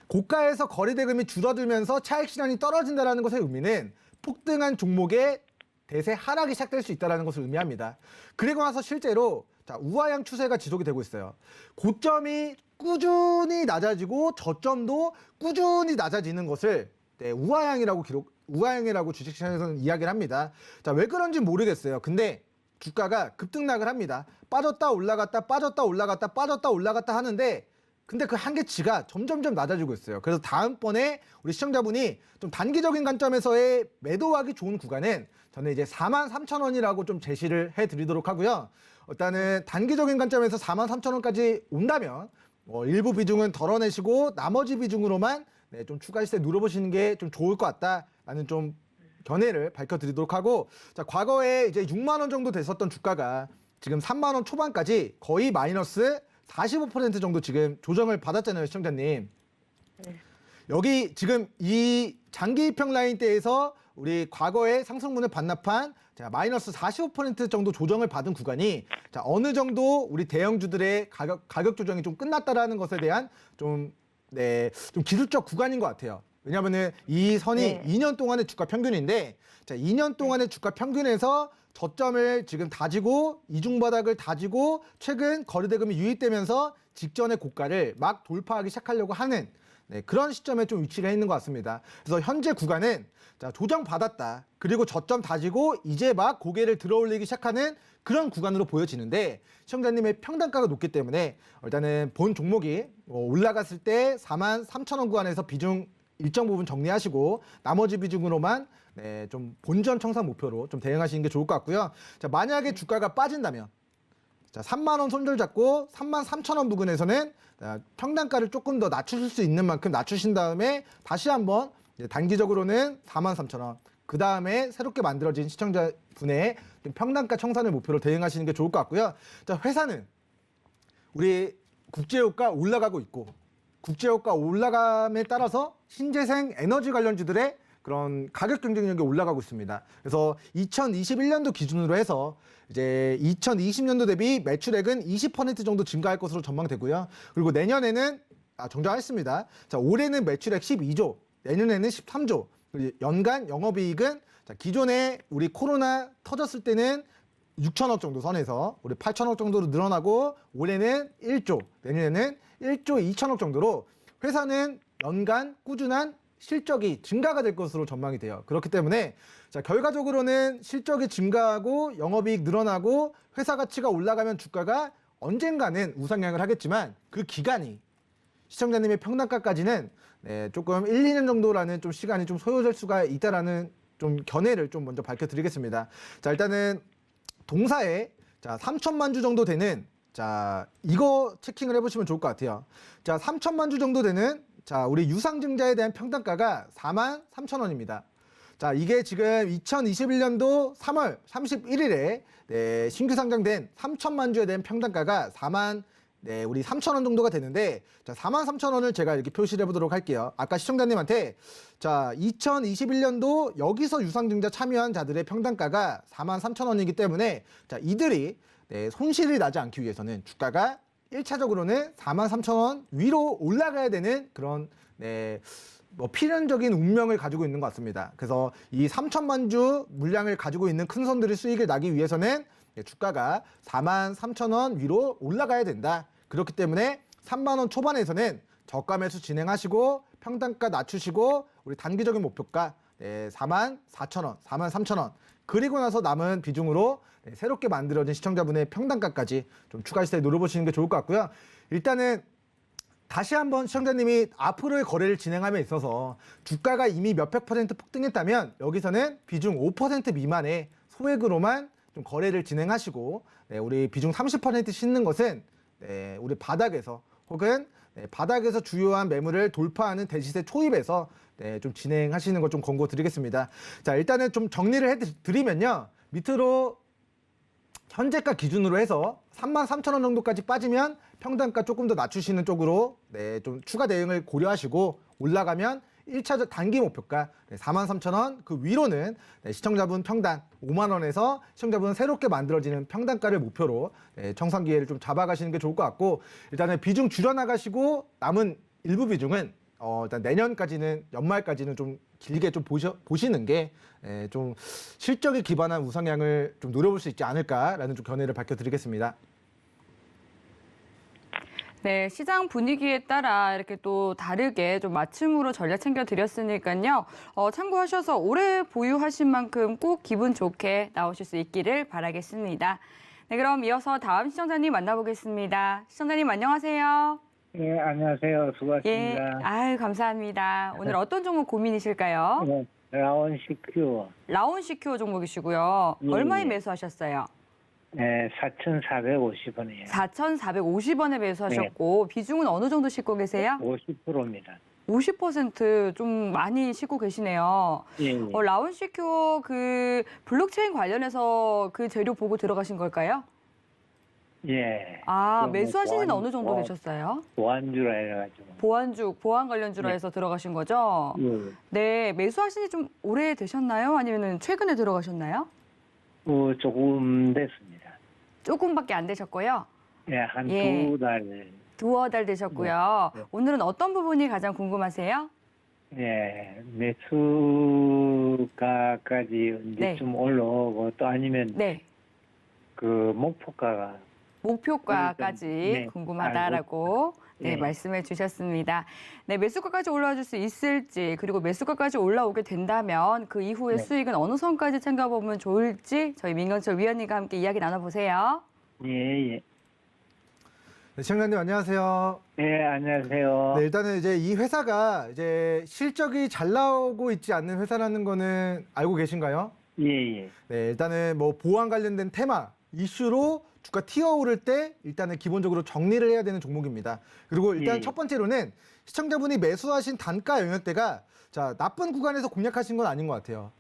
고가에서 거래 대금이 줄어들면서 차익 실현이 떨어진다는 것의 의미는 폭등한 종목의 대세 하락이 시작될 수 있다는 것을 의미합니다. 그리고 나서 실제로 자, 우하향 추세가 지속이 되고 있어요. 고점이 꾸준히 낮아지고 저점도 꾸준히 낮아지는 것을 네, 우하향이라고 주식시장에서는 이야기를 합니다. 자, 왜 그런지 모르겠어요. 근데 주가가 급등락을 합니다. 빠졌다 올라갔다 빠졌다 올라갔다 빠졌다 올라갔다 하는데 근데 그 한계치가 점점점 낮아지고 있어요. 그래서 다음번에 우리 시청자분이 좀 단기적인 관점에서의 매도하기 좋은 구간은 저는 이제 43,000원이라고 좀 제시를 해드리도록 하고요. 일단은 단기적인 관점에서 43,000원까지 온다면 일부 비중은 덜어내시고 나머지 비중으로만 좀 추가 시세 누려보시는 게 좀 좋을 것 같다라는 좀 견해를 밝혀드리도록 하고, 자, 과거에 이제 6만 원 정도 됐었던 주가가 지금 3만 원 초반까지 거의 마이너스 45% 정도 지금 조정을 받았잖아요, 시청자님. 여기 지금 이 장기 입평 라인대에서 우리 과거에 상승분을 반납한 자, 마이너스 45% 정도 조정을 받은 구간이 자, 어느 정도 우리 대형주들의 가격 조정이 좀 끝났다라는 것에 대한 좀 기술적 구간인 것 같아요. 왜냐하면은 이 선이 2년 동안의 주가 평균인데, 자, 2년 동안의 주가 평균에서 저점을 지금 다지고 이중바닥을 다지고 최근 거래대금이 유입되면서 직전의 고가를 막 돌파하기 시작하려고 하는 그런 시점에 좀 위치를 해 있는 것 같습니다. 그래서 현재 구간은 자, 조정받았다. 그리고 저점 다지고 이제 막 고개를 들어 올리기 시작하는 그런 구간으로 보여지는데, 시청자님의 평단가가 높기 때문에 일단은 본 종목이 올라갔을 때 43,000원 구간에서 비중 일정 부분 정리하시고 나머지 비중으로만 좀 본전 청산 목표로 좀 대응하시는 게 좋을 것 같고요. 자, 만약에 주가가 빠진다면 자, 3만 원 손절 잡고 33,000원 부근에서는 평단가를 조금 더 낮추실 수 있는 만큼 낮추신 다음에 다시 한번 단기적으로는 43,000원, 그 다음에 새롭게 만들어진 시청자분의 좀 평단가 청산을 목표로 대응하시는 게 좋을 것 같고요. 자, 회사는 우리 국제유가 올라가고 있고, 국제유가 올라감에 따라서 신재생 에너지 관련주들의 그런 가격 경쟁력이 올라가고 있습니다. 그래서 2021년도 기준으로 해서 이제 2020년도 대비 매출액은 20% 정도 증가할 것으로 전망되고요. 그리고 내년에는 정정했습니다. 자, 올해는 매출액 12조, 내년에는 13조. 그리고 연간 영업이익은 자, 기존에 우리 코로나 터졌을 때는 6천억 정도 선에서 우리 8천억 정도로 늘어나고 올해는 1조, 내년에는 1조 2천억 정도로 회사는 연간 꾸준한 실적이 증가가 될 것으로 전망이 돼요. 그렇기 때문에 자, 결과적으로는 실적이 증가하고 영업이익 늘어나고 회사 가치가 올라가면 주가가 언젠가는 우상향을 하겠지만 그 기간이 시청자님의 평단가까지는 조금 1, 2년 정도라는 좀 시간이 좀 소요될 수가 있다라는 좀 견해를 좀 먼저 밝혀드리겠습니다. 자, 일단은 동사에 자, 3천만 주 정도 되는 자, 이거 체킹을 해보시면 좋을 것 같아요. 자, 3천만 주 정도 되는 자, 우리 유상증자에 대한 평단가가 43,000원입니다. 자, 이게 지금 2021년도 3월 31일에 신규 상장된 3천만 주에 대한 평단가가 우리 3,000원 정도가 되는데, 자, 43,000원을 제가 이렇게 표시를 해보도록 할게요. 아까 시청자님한테 자, 2021년도 여기서 유상증자 참여한 자들의 평단가가 43,000원이기 때문에 자, 이들이 손실이 나지 않기 위해서는 주가가 1차적으로는 43,000원 위로 올라가야 되는 그런 필연적인 운명을 가지고 있는 것 같습니다. 그래서 이 3천만 주 물량을 가지고 있는 큰 손들의 수익을 나기 위해서는 주가가 43,000원 위로 올라가야 된다. 그렇기 때문에 3만 원 초반에서는 저가 매수 진행하시고 평단가 낮추시고 우리 단기적인 목표가 44,000원, 43,000원 그리고 나서 남은 비중으로 새롭게 만들어진 시청자분의 평단가까지 좀 추가 시세에 노려보시는 게 좋을 것 같고요. 일단은 다시 한번 시청자님이 앞으로의 거래를 진행함에 있어서 주가가 이미 몇백 퍼센트 폭등했다면 여기서는 비중 5% 미만의 소액으로만 좀 거래를 진행하시고 우리 비중 30% 싣는 것은 우리 바닥에서 혹은 바닥에서 주요한 매물을 돌파하는 대시세 초입에서 좀 진행하시는 걸 좀 권고드리겠습니다. 자, 일단은 좀 정리를 해드리면요. 밑으로 현재가 기준으로 해서 33,000원 정도까지 빠지면 평단가 조금 더 낮추시는 쪽으로 좀 추가 대응을 고려하시고 올라가면 1차 단기 목표가 43,000원 그 위로는 시청자분 평단 5만 원에서 시청자분 새롭게 만들어지는 평단가를 목표로 청산 기회를 좀 잡아가시는 게 좋을 것 같고, 일단은 비중 줄여나가시고 남은 일부 비중은 일단 내년까지는 연말까지는 좀 길게 좀 보시는 게 좀 실적에 기반한 우상향을 좀 노려볼 수 있지 않을까라는 좀 견해를 밝혀드리겠습니다. 네, 시장 분위기에 따라 이렇게 또 다르게 좀 맞춤으로 전략 챙겨드렸으니까요. 참고하셔서 오래 보유하신 만큼 꼭 기분 좋게 나오실 수 있기를 바라겠습니다. 네, 그럼 이어서 다음 시청자님 만나보겠습니다. 시청자님 안녕하세요. 예, 안녕하세요. 예, 수고하셨습니다. 아유, 감사합니다. 오늘 어떤 종목 고민이실까요? 네, 라온 CQ, 라온 CQ 종목이시고요. 예, 얼마에 예. 매수하셨어요? 네, 4,450원이에요. 4,450원에 매수하셨고 비중은 어느 정도 싣고 계세요? 50%입니다. 50%좀 많이 싣고 계시네요. 예, 예. 라온 CQ 그 블록체인 관련해서 그 재료 보고 들어가신 걸까요? 예. 아, 뭐 매수하신 지는 보안- 어느 정도 보안- 되셨어요? 보안주라 해가지고. 보안 관련주로 네. 해서 들어가신 거죠? 예. 네, 매수하신 지 좀 오래 되셨나요? 아니면 최근에 들어가셨나요? 조금 됐습니다. 조금밖에 안 되셨고요. 예, 한 예. 2달. 두어 달 되셨고요. 네, 네. 오늘은 어떤 부분이 가장 궁금하세요? 예, 매수가까지 언제쯤 올라오고 또 아니면 네, 그 목표가가 목표가까지 네, 궁금하다라고 네, 네. 말씀해 주셨습니다. 네, 매수가까지 올라와 줄 수 있을지 그리고 매수가까지 올라오게 된다면 그 이후의 네. 수익은 어느 선까지 챙겨보면 좋을지 저희 민경철 위원님과 함께 이야기 나눠보세요. 예, 예. 네, 시청자님 안녕하세요. 예, 안녕하세요. 네, 일단은 이제 이 회사가 이제 실적이 잘 나오고 있지 않는 회사라는 거는 알고 계신가요? 예, 예. 네, 일단은 뭐 보안 관련된 테마, 이슈로 주가 튀어오를 때 일단은 기본적으로 정리를 해야 되는 종목입니다. 그리고 일단 예. 첫 번째로는 시청자분이 매수하신 단가 영역대가 자, 나쁜 구간에서 공략하신 건 아닌 것 같아요.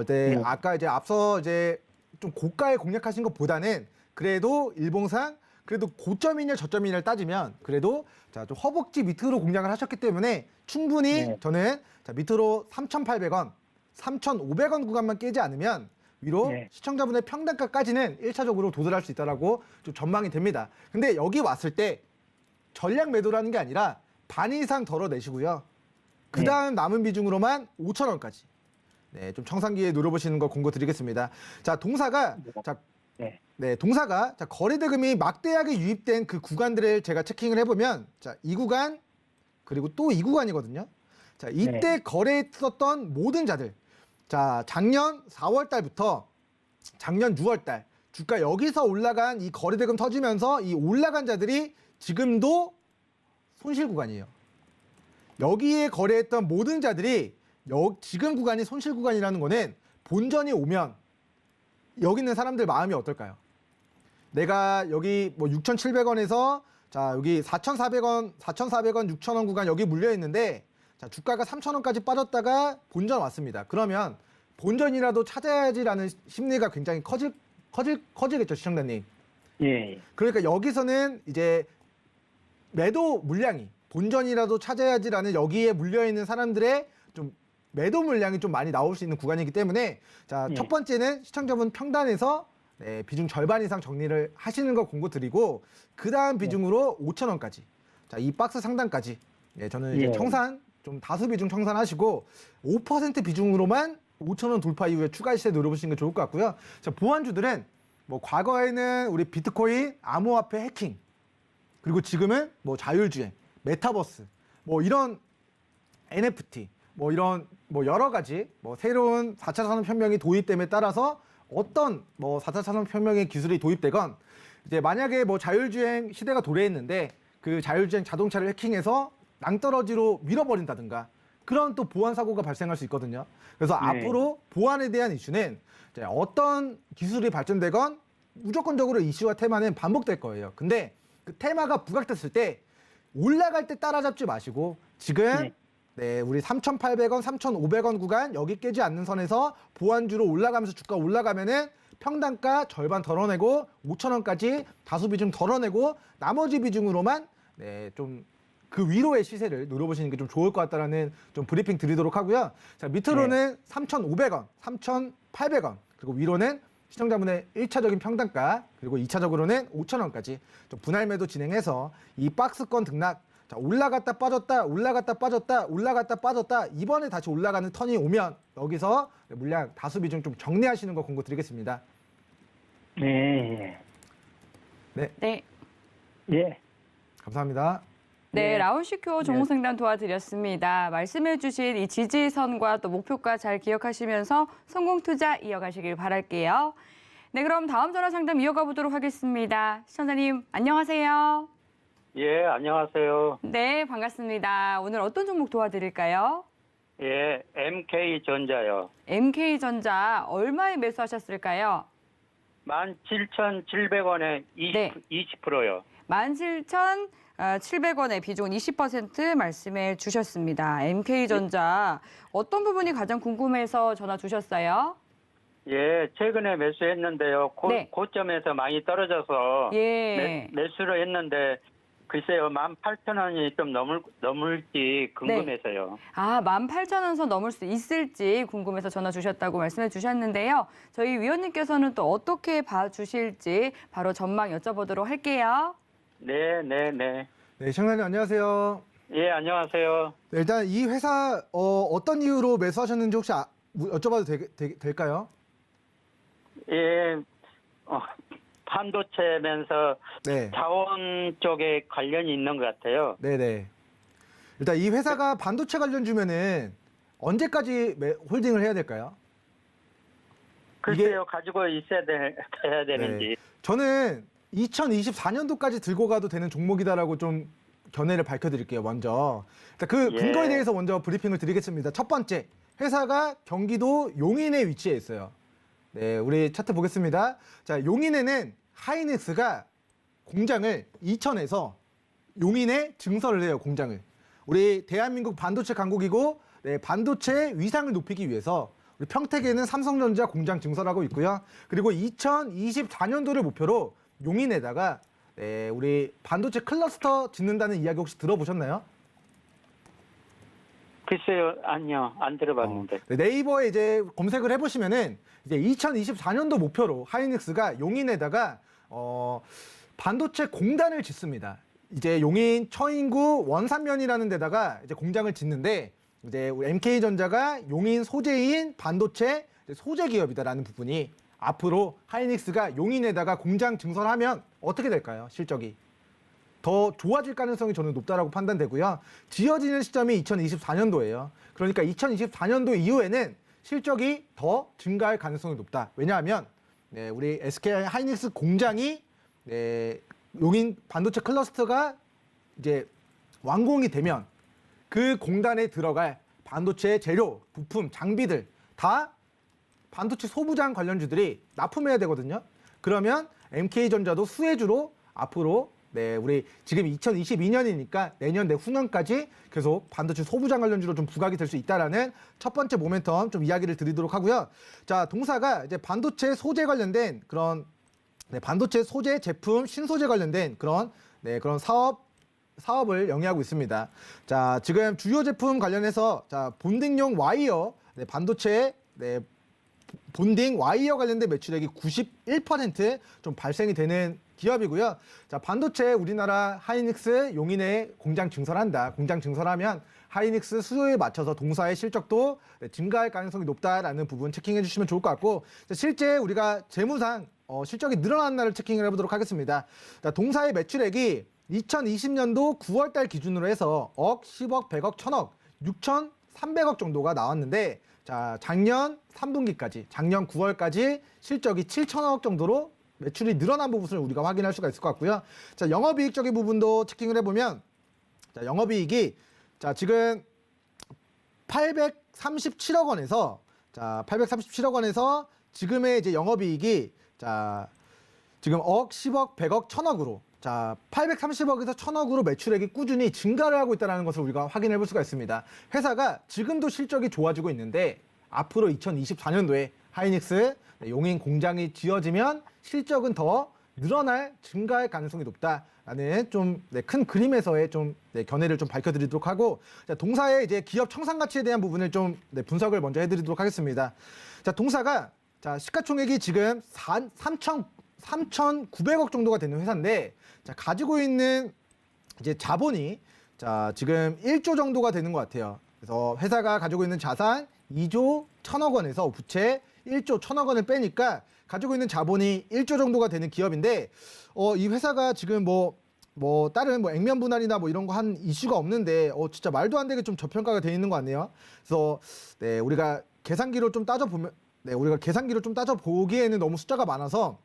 이제 아까 이제 앞서 이제 좀 고가에 공략하신 것보다는 그래도 일봉상 그래도 고점이냐 저점이냐를 따지면 그래도 자, 좀 허벅지 밑으로 공략을 하셨기 때문에 충분히 네. 저는 자, 밑으로 3,800원, 3,500원 구간만 깨지 않으면 위로 네. 시청자분의 평단가까지는 1차적으로 도달할 수 있다라고 좀 전망이 됩니다. 근데 여기 왔을 때 전략 매도라는 게 아니라 반 이상 덜어내시고요. 그 다음 남은 비중으로만 5,000원까지. 네, 좀 청산기에 누려보시는 거 공고 드리겠습니다. 자, 동사가 자, 네. 네, 동사가 자, 거래대금이 막대하게 유입된 그 구간들을 제가 체킹을 해보면 자, 이 구간 그리고 또 이 구간이거든요. 자, 이때 거래했었던 모든 자들 자, 작년 4월 달부터 작년 6월 달 주가 여기서 올라간 이 거래대금 터지면서 이 올라간 자들이 지금도 손실 구간이에요. 여기에 거래했던 모든 자들이 지금 구간이 손실 구간이라는 거는 본전이 오면 여기 있는 사람들 마음이 어떨까요? 내가 여기 뭐 6,700원에서 자, 여기 4,400원, 6,000원 구간 여기 물려 있는데 자, 주가가 3,000원까지 빠졌다가 본전 왔습니다. 그러면 본전이라도 찾아야지라는 심리가 굉장히 커지겠죠, 시청자님. 예, 그러니까 여기서는 이제 매도 물량이 본전이라도 찾아야지라는 여기에 물려 있는 사람들의 좀 매도 물량이 좀 많이 나올 수 있는 구간이기 때문에 자, 예. 첫 번째는 시청자분 평단에서 네, 비중 절반 이상 정리를 하시는 거 공고 드리고 그 다음 비중으로 5,000원까지 자, 이 박스 상단까지 예, 저는 이제 예. 청산 좀 다수 비중 청산하시고 5% 비중으로만 5,000원 돌파 이후에 추가 시세 노려보시는 게 좋을 것 같고요. 자, 보안주들은 뭐 과거에는 우리 비트코인, 암호화폐 해킹 그리고 지금은 뭐 자율주행, 메타버스 뭐 이런 NFT 뭐 이런 뭐 여러 가지 뭐 새로운 4차 산업혁명이 도입됨에 따라서 어떤 뭐 4차 산업혁명의 기술이 도입되건 이제 만약에 뭐 자율주행 시대가 도래했는데 그 자율주행 자동차를 해킹해서 낭떠러지로 밀어버린다든가 그런 또 보안 사고가 발생할 수 있거든요. 그래서 네. 앞으로 보안에 대한 이슈는 이제 어떤 기술이 발전되건 무조건적으로 이슈와 테마는 반복될 거예요. 근데 그 테마가 부각됐을 때 올라갈 때 따라잡지 마시고 지금 네. 네, 우리 3,800원, 3,500원 구간 여기 깨지 않는 선에서 보안주로 올라가면서 주가 올라가면은 평단가 절반 덜어내고 5,000원까지 다수 비중 덜어내고 나머지 비중으로만 네, 좀 그 위로의 시세를 노려보시는 게 좀 좋을 것 같다라는 좀 브리핑 드리도록 하고요. 자, 밑으로는 3,500원, 3,800원 그리고 위로는 시청자분의 1차적인 평단가 그리고 2차적으로는 5,000원까지 좀 분할 매도 진행해서 이 박스권 등락 자, 올라갔다 빠졌다 올라갔다 빠졌다 올라갔다 빠졌다 이번에 다시 올라가는 턴이 오면 여기서 물량 다수 비중 좀 정리하시는 거 공고 드리겠습니다. 예, 네. 예. 감사합니다. 네, 네. 라온 CQ 종목 상담 도와드렸습니다. 말씀해주신 이 지지선과 또 목표가 잘 기억하시면서 성공 투자 이어가시길 바랄게요. 네, 그럼 다음 전화 상담 이어가 보도록 하겠습니다. 시청자님, 안녕하세요. 예, 안녕하세요. 네, 반갑습니다. 오늘 어떤 종목 도와드릴까요? 예, MK전자요. MK전자 얼마에 매수하셨을까요? 17,700원에 네. 20%요. 17,700원의 비중은 20% 말씀해 주셨습니다. MK전자 어떤 부분이 가장 궁금해서 전화 주셨어요? 예, 최근에 매수했는데요. 네. 고점에서 많이 떨어져서 예. 매수를 했는데 글쎄요, 18,000원이 좀 넘을지 궁금해서요. 아, 18,000원 선 넘을 수 있을지 궁금해서 전화 주셨다고 말씀해 주셨는데요. 저희 위원님께서는 또 어떻게 봐주실지 바로 전망 여쭤보도록 할게요. 네. 네, 시청자님 안녕하세요. 예, 안녕하세요. 네, 일단 이 회사 어떤 이유로 매수하셨는지 혹시 여쭤봐도 될까요? 예, 반도체면서 네. 자원 쪽에 관련이 있는 것 같아요. 네네. 일단 이 회사가 반도체 관련주면은 언제까지 홀딩을 해야 될까요? 글쎄요, 가지고 해야 되는지. 네. 저는 2024년도까지 들고 가도 되는 종목이다라고 좀 견해를 밝혀드릴게요. 먼저 일단 그 예. 근거에 대해서 먼저 브리핑을 드리겠습니다. 첫 번째, 회사가 경기도 용인에 위치해 있어요. 네, 우리 차트 보겠습니다. 자, 용인에는 하이닉스가 공장을 이천에서 용인에 증설을 해요. 공장을. 우리 대한민국 반도체 강국이고, 네, 반도체 위상을 높이기 위해서 우리 평택에는 삼성전자 공장 증설하고 있고요. 그리고 2024년도를 목표로 용인에다가 네, 우리 반도체 클러스터 짓는다는 이야기 혹시 들어보셨나요? 글쎄요, 아니요, 안 들어봤는데. 네, 네이버에 이제 검색을 해보시면은 이제 2024년도 목표로 하이닉스가 용인에다가 반도체 공단을 짓습니다. 이제 용인 처인구 원산면이라는 데다가 이제 공장을 짓는데 이제 우리 MK전자가 용인 소재인 반도체 소재 기업이다라는 부분이 앞으로 하이닉스가 용인에다가 공장 증설하면 어떻게 될까요? 실적이 더 좋아질 가능성이 저는 높다라고 판단되고요. 지어지는 시점이 2024년도예요. 그러니까 2024년도 이후에는 실적이 더 증가할 가능성이 높다. 왜냐하면 네, 우리 SK 하이닉스 공장이 네, 용인 반도체 클러스터가 이제 완공이 되면 그 공단에 들어갈 반도체 재료, 부품, 장비들 다 반도체 소부장 관련주들이 납품해야 되거든요. 그러면 MK전자도 수혜주로 앞으로 네, 우리 지금 2022년이니까 내년 내후년까지 계속 반도체 소부장 관련주로 좀 부각이 될 수 있다라는 첫 번째 모멘텀 좀 이야기를 드리도록 하고요. 자, 동사가 이제 반도체 소재 관련된 그런 네, 반도체 소재 제품 신소재 관련된 그런 네, 그런 사업을 영위하고 있습니다. 자, 지금 주요 제품 관련해서 자, 본딩용 와이어 네, 반도체 네, 본딩 와이어 관련된 매출액이 91%좀 발생이 되는 기업이고요. 자, 반도체 우리나라 하이닉스 용인에 공장 증설한다. 공장 증설하면 하이닉스 수요에 맞춰서 동사의 실적도 증가할 가능성이 높다라는 부분 체킹해 주시면 좋을 것 같고, 자, 실제 우리가 재무상 실적이 늘어난 날을 체킹을 해보도록 하겠습니다. 자, 동사의 매출액이 2020년도 9월달 기준으로 해서 억, 10억, 100억, 1000억, 6,300억 정도가 나왔는데, 자, 작년 3분기까지, 작년 9월까지 실적이 7천억 정도로 매출이 늘어난 부분을 우리가 확인할 수가 있을 것 같고요. 자, 영업이익적인 부분도 체킹을 해보면, 자, 영업이익이, 자, 지금 837억 원에서, 자, 837억 원에서 지금의 이제 영업이익이, 자, 지금 억, 10억, 100억, 1000억으로, 자, 830억에서 1000억으로 매출액이 꾸준히 증가를 하고 있다는 것을 우리가 확인해 볼 수가 있습니다. 회사가 지금도 실적이 좋아지고 있는데 앞으로 2024년도에 하이닉스 용인 공장이 지어지면 실적은 더 늘어날 증가할 가능성이 높다라는 좀 큰 그림에서의 좀 견해를 좀 밝혀드리도록 하고, 자, 동사의 이제 기업 청산 가치에 대한 부분을 좀 분석을 먼저 해드리도록 하겠습니다. 자, 동사가 자, 시가총액이 지금 3,900억 정도가 되는 회사인데, 자, 가지고 있는 이제 자본이 자, 지금 1조 정도가 되는 것 같아요. 그래서 회사가 가지고 있는 자산 2조 1천억 원에서 부채 1조 1천억 원을 빼니까 가지고 있는 자본이 1조 정도가 되는 기업인데, 이 회사가 지금 다른 액면 분할이나 이런 거 한 이슈가 없는데, 진짜 말도 안 되게 좀 저평가가 되어 있는 것 같네요. 그래서 네, 우리가 계산기로 좀 따져보기에는 너무 숫자가 많아서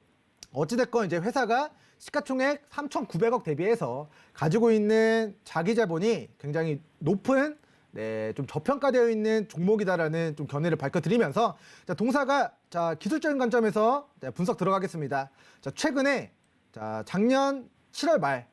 어찌됐건 이제 회사가 시가총액 3,900억 대비해서 가지고 있는 자기 자본이 굉장히 높은 좀 저평가되어 있는 종목이다라는 좀 견해를 밝혀드리면서 자, 동사가 자, 기술적인 관점에서 분석 들어가겠습니다. 자, 최근에 자, 작년 7월 말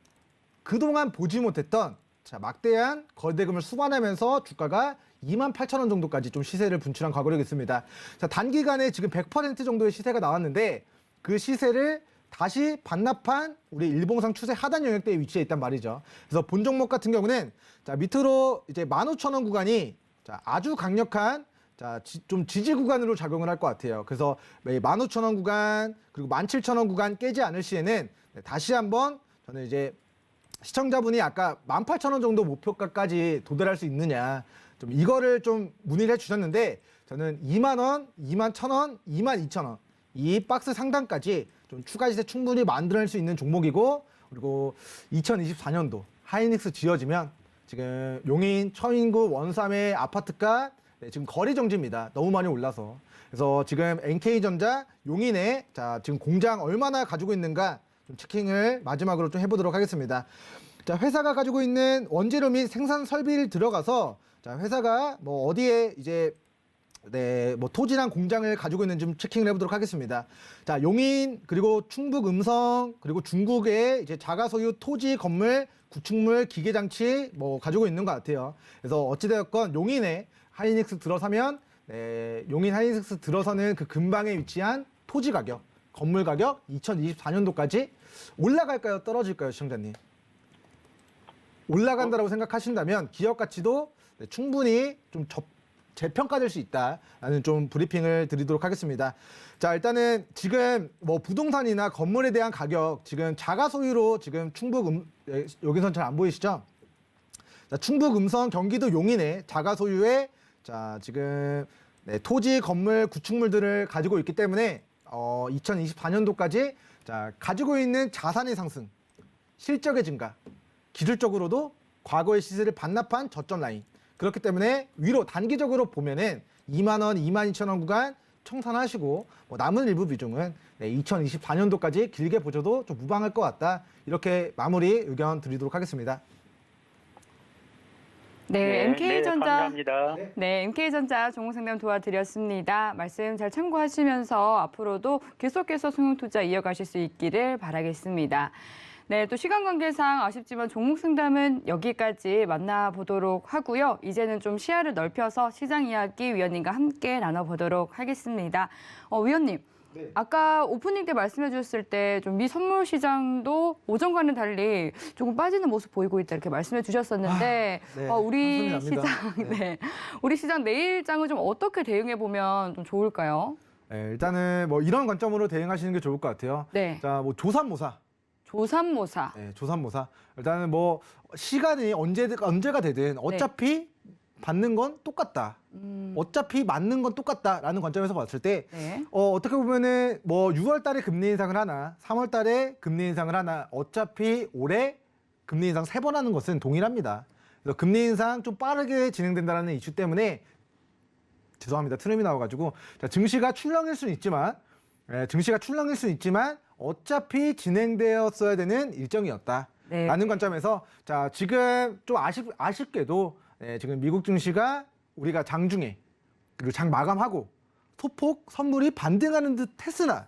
그동안 보지 못했던 자, 막대한 거래대금을 수반하면서 주가가 28,000원 정도까지 좀 시세를 분출한 과거력이 있습니다. 자, 단기간에 지금 100% 정도의 시세가 나왔는데 그 시세를 다시 반납한 우리 일봉상 추세 하단 영역대에 위치해 있단 말이죠. 그래서 본 종목 같은 경우는 자, 밑으로 이제 15,000원 구간이 자, 아주 강력한 자, 좀 지지 구간으로 작용을 할 것 같아요. 그래서 15,000원 구간 그리고 17,000원 구간 깨지 않을 시에는 다시 한번 저는 이제 시청자분이 아까 18,000원 정도 목표가까지 도달할 수 있느냐 좀 이거를 좀 문의를 해주셨는데 저는 2만 원, 2만 1,000원, 2만 2,000원 이 박스 상단까지 좀 추가 시세 충분히 만들어낼 수 있는 종목이고 그리고 2024년도 하이닉스 지어지면 지금 용인, 처인구, 원삼의 아파트가 지금 거래 정지입니다. 너무 많이 올라서. 그래서 지금 NK전자 용인에 자 지금 공장 얼마나 가지고 있는가 좀 체킹을 마지막으로 좀 해보도록 하겠습니다. 자, 회사가 가지고 있는 원재료 및 생산 설비를 들어가서 자, 회사가 뭐 어디에 이제 뭐 토지랑 공장을 가지고 있는지 좀 체킹을 해보도록 하겠습니다. 자, 용인 그리고 충북 음성 그리고 중국의 이제 자가 소유 토지, 건물, 구축물, 기계장치 뭐 가지고 있는 것 같아요. 그래서 어찌되었건 용인에 하이닉스 들어서면 용인 하이닉스 들어서는 그 근방에 위치한 토지 가격, 건물 가격 2024년도까지 올라갈까요? 떨어질까요? 시청자님? 올라간다라고 생각하신다면 기업 가치도 충분히 좀 재평가될 수 있다라는 좀 브리핑을 드리도록 하겠습니다. 자, 일단은 지금 뭐 부동산이나 건물에 대한 가격 지금 자가 소유로 지금 충북 여기선 잘 안 보이시죠? 자, 충북 음성 경기도 용인에 자가 소유의 자, 지금 토지, 건물, 구축물들을 가지고 있기 때문에 2024년도까지 자, 가지고 있는 자산의 상승, 실적의 증가, 기술적으로도 과거의 시세를 반납한 저점 라인. 그렇기 때문에 위로 단기적으로 보면은 2만 원, 2만 2천 원 구간 청산하시고 뭐 남은 일부 비중은 2024년도까지 길게 보셔도 좀 무방할 것 같다. 이렇게 마무리 의견 드리도록 하겠습니다. 네, MK전자. 감사합니다. 네, MK전자 종목상담 도와드렸습니다. 말씀 잘 참고하시면서 앞으로도 계속해서 성형투자 이어가실 수 있기를 바라겠습니다. 네, 또 시간 관계상 아쉽지만 종목 상담은 여기까지 만나보도록 하고요. 이제는 좀 시야를 넓혀서 시장 이야기 위원님과 함께 나눠보도록 하겠습니다. 위원님, 네. 아까 오프닝 때 말씀해 주셨을 때 좀 미 선물 시장도 오전과는 달리 조금 빠지는 모습 보이고 있다 이렇게 말씀해 주셨었는데 네, 우리 한숨이 납니다. 시장, 네. 네, 우리 시장 내일장은 좀 어떻게 대응해 보면 좀 좋을까요? 네, 일단은 뭐 이런 관점으로 대응하시는 게 좋을 것 같아요. 네, 자, 뭐 조삼모사. 조삼모사. 네, 조삼모사. 일단은 뭐 시간이 언제가 되든 어차피 받는 건 똑같다. 어차피 맞는 건 똑같다라는 관점에서 봤을 때 네. 어떻게 보면은 뭐 6월 달에 금리 인상을 하나, 3월 달에 금리 인상을 하나, 어차피 올해 금리 인상 3번 하는 것은 동일합니다. 그래서 금리 인상 좀 빠르게 진행된다는 이슈 때문에 죄송합니다. 트름이 나와가지고 자, 증시가 출렁일 수는 있지만 어차피 진행되었어야 되는 일정이었다. 네. 라는 관점에서 자, 지금 좀 아쉽게도 지금 미국 증시가 우리가 장중에 그리고 장 마감하고 소폭 선물이 반등하는 듯 했으나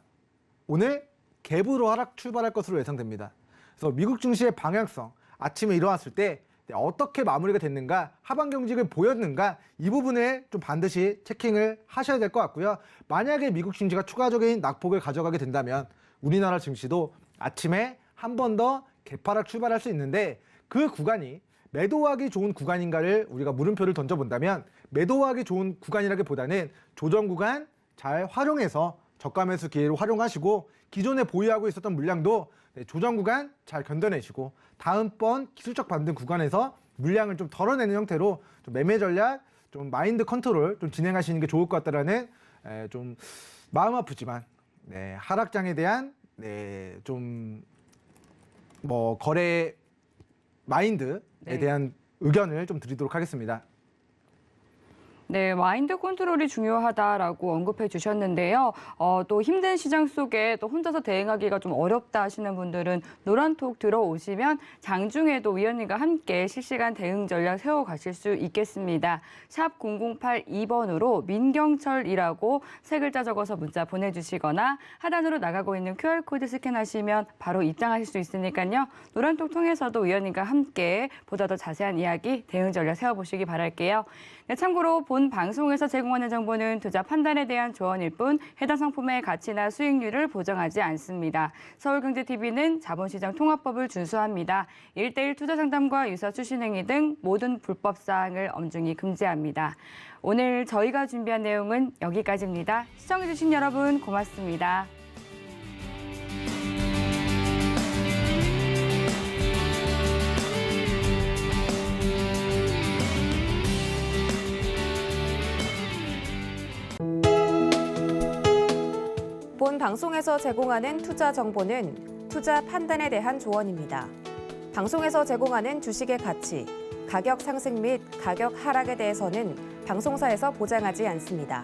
오늘 갭으로 하락 출발할 것으로 예상됩니다. 그래서 미국 증시의 방향성 아침에 일어났을 때 어떻게 마무리가 됐는가, 하방 경직을 보였는가 이 부분을 좀 반드시 체킹을 하셔야 될 것 같고요. 만약에 미국 증시가 추가적인 낙폭을 가져가게 된다면 우리나라 증시도 아침에 한 번 더 개파락 출발할 수 있는데 그 구간이 매도하기 좋은 구간인가를 우리가 물음표를 던져본다면 매도하기 좋은 구간이라기보다는 조정 구간 잘 활용해서 저가 매수 기회를 활용하시고 기존에 보유하고 있었던 물량도 조정 구간 잘 견뎌내시고 다음번 기술적 반등 구간에서 물량을 좀 덜어내는 형태로 좀 매매 전략, 좀 마인드 컨트롤 좀 진행하시는 게 좋을 것 같다라는 좀 마음 아프지만 하락장에 대한 좀 뭐 거래 마인드에 대한 의견을 좀 드리도록 하겠습니다. 네, 마인드 컨트롤이 중요하다라고 언급해 주셨는데요. 또 힘든 시장 속에 또 혼자서 대응하기가 좀 어렵다 하시는 분들은 노란톡 들어오시면 장중에도 위원님과 함께 실시간 대응 전략 세워가실 수 있겠습니다. 샵 0082번으로 민경철이라고 세 글자 적어서 문자 보내주시거나 하단으로 나가고 있는 QR코드 스캔하시면 바로 입장하실 수 있으니까요. 노란톡 통해서도 위원님과 함께 보다 더 자세한 이야기, 대응 전략 세워보시기 바랄게요. 네, 참고로 본 방송에서 제공하는 정보는 투자 판단에 대한 조언일 뿐 해당 상품의 가치나 수익률을 보장하지 않습니다. 서울경제TV는 자본시장 통합법을 준수합니다. 1:1 투자 상담과 유사 추신 행위 등 모든 불법 사항을 엄중히 금지합니다. 오늘 저희가 준비한 내용은 여기까지입니다. 시청해주신 여러분 고맙습니다. 본 방송에서 제공하는 투자 정보는 투자 판단에 대한 조언입니다. 방송에서 제공하는 주식의 가치, 가격 상승 및 가격 하락에 대해서는 방송사에서 보장하지 않습니다.